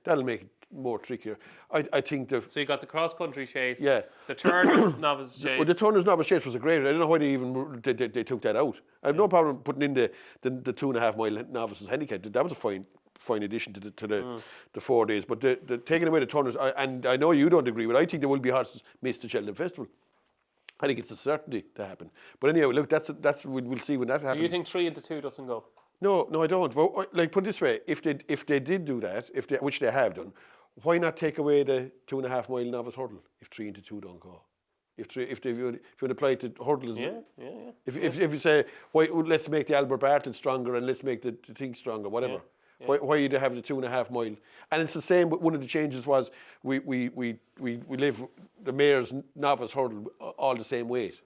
Speaker 2: That'll make it more trickier. I think
Speaker 1: so you got the cross country chase.
Speaker 2: Yeah.
Speaker 1: The Turner's novice chase.
Speaker 2: Well, the Turner's novice chase was a great. I don't know why they took that out. I have no problem putting in the 2.5 mile novices handicap. That was a fine addition to the 4 days. But the taking away the Turner's, and I know you don't agree, but I think there will be horses missed the Cheltenham Festival. I think it's a certainty to happen. But anyway, look, that's we'll see when that happens.
Speaker 1: So you think 3 into 2 doesn't go?
Speaker 2: No, I don't. But like, put it this way: if they did do that, which they have done, why not take away the 2.5 mile novice hurdle if 3 into 2 don't go? If you would apply it to hurdles, If you say, let's make the Albert Bartlett stronger and let's make the thing stronger, whatever. Yeah. Why you have the 2.5 mile? And it's the same. But one of the changes was we live the mayor's novice hurdle all the same weight.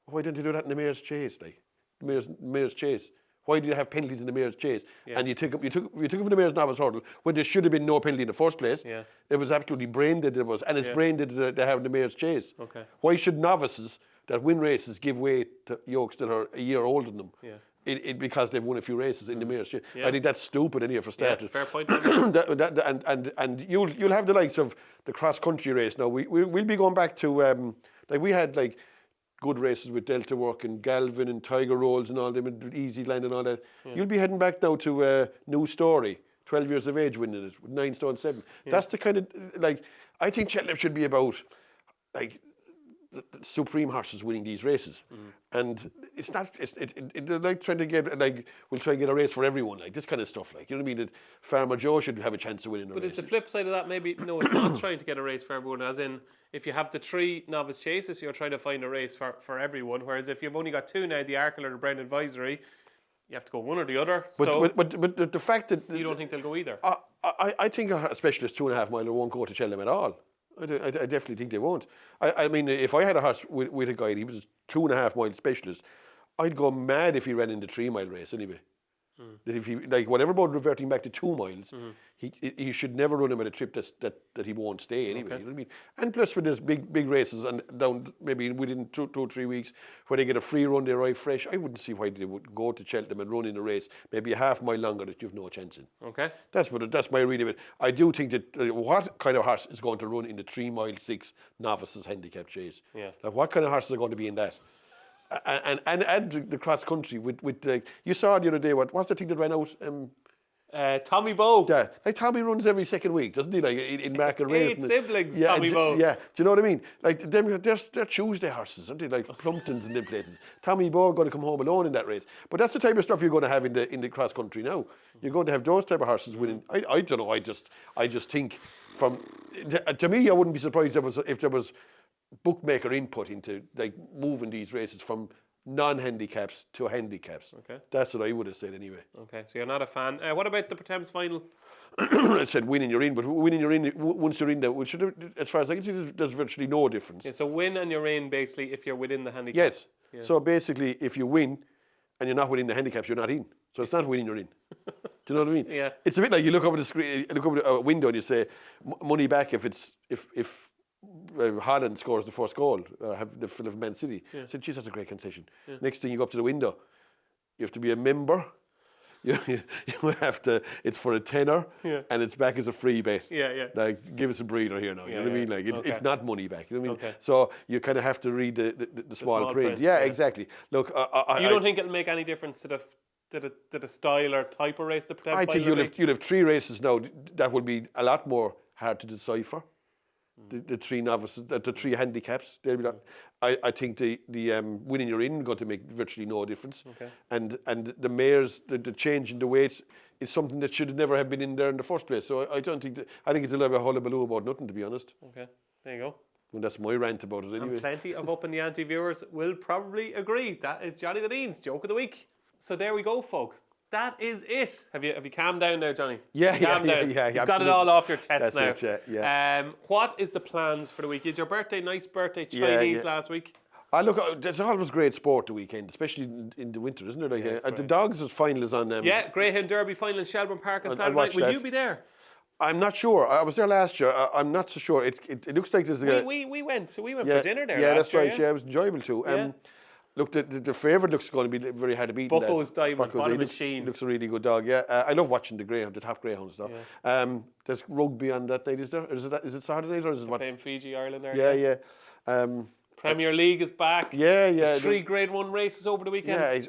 Speaker 2: Why don't you do that in the mayor's chase, like the mayor's chase? Why do you have penalties in the mayor's chase? Yeah. And you took it from the mayor's novice hurdle when there should have been no penalty in the first place. Yeah. It was absolutely brain dead. It was, and it's brain dead that they have in the mayor's chase. Okay. Why should novices that win races give way to yokes that are a year older than them? Yeah. Because they've won a few races in the mayor's chase. Yeah. I think that's stupid anyway for starters.
Speaker 1: Yeah, fair point.
Speaker 2: and you'll have the likes of the cross country race. Now we'll be going back to like we had like good races with Delta Work and Galvin and Tiger Rolls and all them and Easy Land and all that. Yeah. You'll be heading back now to New Story, 12 years of age winning it with 9 stone 7. Yeah. That's the kind of, like, I think Cheltenham should be about like the supreme horses winning these races. And it's not, they're like trying to get, like, we'll try and get a race for everyone, like this kind of stuff, like, you know what I mean? That Farmer Joe should have a chance of winning a race.
Speaker 1: But is the flip side of that maybe, no, it's not trying to get a race for everyone, as in, if you have the 3 novice chases, you're trying to find a race for everyone, whereas if you've only got 2 now, the Arkle or the Brown Advisory, you have to go one or the other.
Speaker 2: But the fact that...
Speaker 1: You don't think they'll go either?
Speaker 2: I think a specialist 2.5 miler won't go to Cheltenham at all. I definitely think they won't. I mean, if I had a horse with a guy, he was a 2.5 mile specialist, I'd go mad if he ran in the 3 mile race anyway. That if he, like, whatever about reverting back to 2 miles, he should never run him at a trip that he won't stay anyway.
Speaker 1: Okay.
Speaker 2: You know what I mean? And plus with those big races and down maybe within 2 or 3 weeks where they get a free run, they arrive fresh. I wouldn't see why they would go to Cheltenham and run in a race maybe a half mile longer that you've no chance in.
Speaker 1: Okay.
Speaker 2: That's my reading of it. I do think that what kind of horse is going to run in the 3 mile 6 novices handicap chase?
Speaker 1: Yeah.
Speaker 2: Like what kind of horses are going to be in that? And the cross country with the, you saw the other day what's the thing that ran out?
Speaker 1: Tommy Bow.
Speaker 2: Yeah, like Tommy runs every second week, doesn't he? Like in market race.
Speaker 1: 8 siblings,
Speaker 2: yeah,
Speaker 1: Tommy Bow.
Speaker 2: Yeah, do you know what I mean? Like they're Tuesday horses, aren't they? Like Plumptons and them places. Tommy Bow going to come home alone in that race. But that's the type of stuff you're going to have in the cross country now. You're going to have those type of horses winning. I don't know. I just think to me, I wouldn't be surprised if there was bookmaker input into like moving these races from non-handicaps to handicaps.
Speaker 1: Okay.
Speaker 2: That's what I would have said anyway.
Speaker 1: Okay, so you're not a fan. What about the Thames final?
Speaker 2: I said winning you're in, but winning you're in once you're in there, as far as I can see, there's virtually no difference.
Speaker 1: Yeah, so win and you're in basically if you're within the handicap.
Speaker 2: Yes.
Speaker 1: Yeah.
Speaker 2: So basically, if you win and you're not within the handicaps, you're not in. So it's not winning you're in. Do you know what I mean?
Speaker 1: Yeah.
Speaker 2: It's a bit like you look up at the screen, look up at a window, and you say money back if Haaland scores the first goal, or have the fill of Man City.
Speaker 1: Yeah.
Speaker 2: I said, geez, that's a great concession. Yeah. Next thing you go up to the window, you have to be a member. You have to. It's for a tenner, and it's back as a free bet.
Speaker 1: Yeah.
Speaker 2: Like, give us a breather here now. You know what I mean? Like, it's not money back. You know what I mean?
Speaker 1: Okay.
Speaker 2: So you kind of have to read the small print. Yeah, exactly. Look,
Speaker 1: you don't think it'll make any difference to the style or type of race the Thames
Speaker 2: I think you'll have 3 races now that will be a lot more hard to decipher. The 3 novices, the 3 handicaps. They'll be like, I think the winning you're in going to make virtually no difference.
Speaker 1: Okay.
Speaker 2: And the mares, the change in the weight is something that should never have been in there in the first place. So I don't think I think it's a little bit hullabaloo about nothing, to be honest.
Speaker 1: Okay, there you go.
Speaker 2: And that's my rant about it anyway.
Speaker 1: And plenty of Upping The Ante viewers will probably agree. That is Johnny Dineen's joke of the week. So there we go, folks. That is it. Have you calmed down now, Johnny?
Speaker 2: Yeah.
Speaker 1: You've got it all off your chest
Speaker 2: That's
Speaker 1: now.
Speaker 2: it, yeah.
Speaker 1: What is the plans for the week? You had your birthday, nice birthday, Chinese last week.
Speaker 2: There's always great sport the weekend, especially in the winter, isn't there? Like, the Dogs' final is on.
Speaker 1: Greyhound Derby final in Shelbourne Park on Saturday night. Will you be there?
Speaker 2: I'm not sure. I was there last year. I'm not so sure. It looks like there's a...
Speaker 1: We went for dinner there last year.
Speaker 2: Yeah, that's right. Yeah, it was enjoyable too. Look, the favourite looks going to be very hard to beat.
Speaker 1: Bucco's Diamond, what a machine.
Speaker 2: He looks a really good dog, yeah. I love watching the top greyhounds though. Yeah. There's rugby on that night, is there? Is it Saturday night or is it what?
Speaker 1: Playing Fiji, Ireland there.
Speaker 2: Yeah.
Speaker 1: Premier League is back.
Speaker 2: Yeah.
Speaker 1: There's 3 Grade 1 races over the weekend.
Speaker 2: I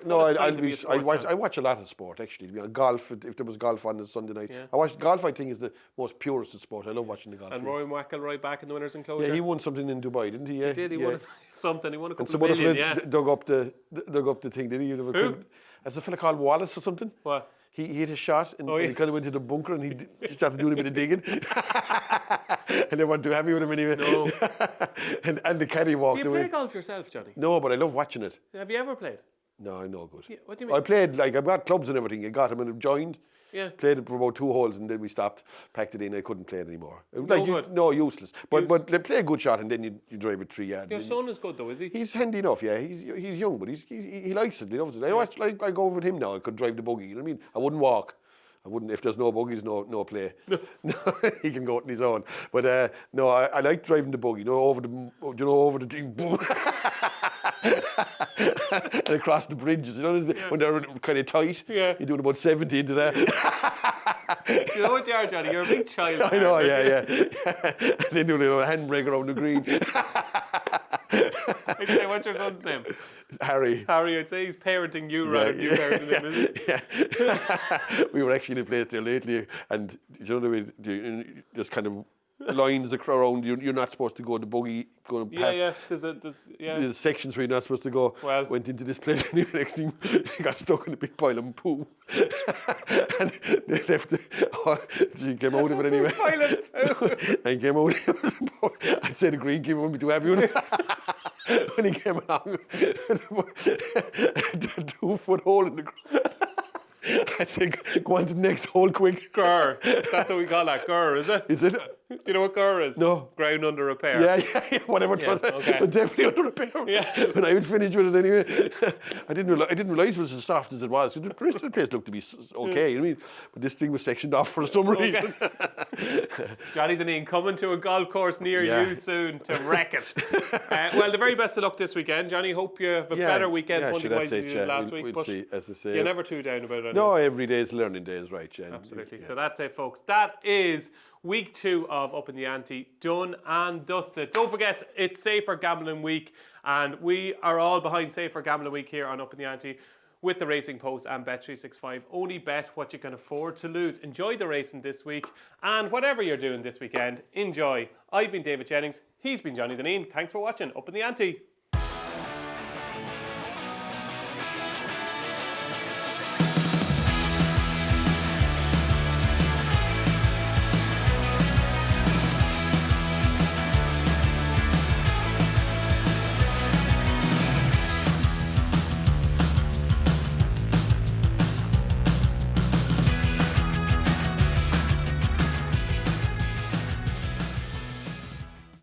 Speaker 2: watch a lot of sport actually. Golf, if there was golf on the Sunday night. Yeah. Golf, I think, is the most purest of sport. I love watching the golf.
Speaker 1: And Rory McIlroy back in the winners' enclosure.
Speaker 2: Yeah, he won something in Dubai, didn't he? Yeah.
Speaker 1: He did. He won something. He won a couple
Speaker 2: of million.
Speaker 1: Yeah.
Speaker 2: Dug up the thing, did he?
Speaker 1: Who?
Speaker 2: There's a fella called Wallace or something.
Speaker 1: What?
Speaker 2: He hit a shot and he kind of went to the bunker and he started doing a bit of digging. And they weren't too happy with him anyway.
Speaker 1: No.
Speaker 2: and the caddy walked away.
Speaker 1: Do you play golf yourself, Johnny?
Speaker 2: No, but I love watching it.
Speaker 1: Have you ever played?
Speaker 2: No, I'm no good.
Speaker 1: Yeah, what do you mean?
Speaker 2: I played, I've got clubs and everything. I got them and I joined.
Speaker 1: Yeah.
Speaker 2: Played it for about 2 holes and then we stopped, packed it in. I couldn't play it anymore.
Speaker 1: No,
Speaker 2: useless. But they play a good shot and then you drive it 3 yards.
Speaker 1: Your son is good though, is he?
Speaker 2: He's handy enough, yeah. He's young, but he likes it. He loves it. I go with him now. I could drive the buggy. You know what I mean? I wouldn't walk. I wouldn't, if there's no buggies, no play. No. He can go on his own. But no, I like driving the buggy, over the thing, boom. And across the bridges, when they're kind of tight.
Speaker 1: Yeah.
Speaker 2: You're doing about 70 into that.
Speaker 1: You know what you are, Johnny? You're a big child.
Speaker 2: I know, yeah. And then do a little handbrake around the green.
Speaker 1: I'd say, what's your son's name?
Speaker 2: Harry,
Speaker 1: I'd say he's parenting you rather than you parenting him, is he?
Speaker 2: Yeah. We were actually in a place there lately, and there's kind of lines around you. You're not supposed to go the buggy going past. There's sections where you're not supposed to go.
Speaker 1: Well,
Speaker 2: went into this place, and the next thing he got stuck in a big pile of poo. And they left it. He came out of it anyway.
Speaker 1: Pile of poo.
Speaker 2: And came out. I'd say the greenkeeper wouldn't be too happy with it. When he came along, a 2-foot hole in the ground. I said, go on to the next hole quick.
Speaker 1: Grr. That's what we call that, grr, is it?
Speaker 2: Is it?
Speaker 1: Do you know what Gurr is?
Speaker 2: No.
Speaker 1: Ground under repair.
Speaker 2: Yeah, whatever it was.
Speaker 1: okay.
Speaker 2: But definitely under repair.
Speaker 1: Yeah.
Speaker 2: When I would finish with it anyway. I didn't realise it was as soft as it was. The rest of the place looked to be okay, you know what I mean? But this thing was sectioned off for some reason.
Speaker 1: Johnny Dineen coming to a golf course near you soon to wreck it. Well, the very best of luck this weekend, Johnny. Hope you have a better weekend punting-wise than you did last week.
Speaker 2: We'll see, as I say.
Speaker 1: You're never too down about it.
Speaker 2: No, every day is learning day, is right, Jen.
Speaker 1: Absolutely. So that's it, folks. That is week 2 of Up in the Ante, done and dusted. Don't forget, it's Safer Gambling Week, and we are all behind Safer Gambling Week here on Up in the Ante with the Racing Post and Bet365. Only bet what you can afford to lose. Enjoy the racing this week, and whatever you're doing this weekend, enjoy. I've been David Jennings. He's been Johnny Dineen. Thanks for watching Up in the Ante.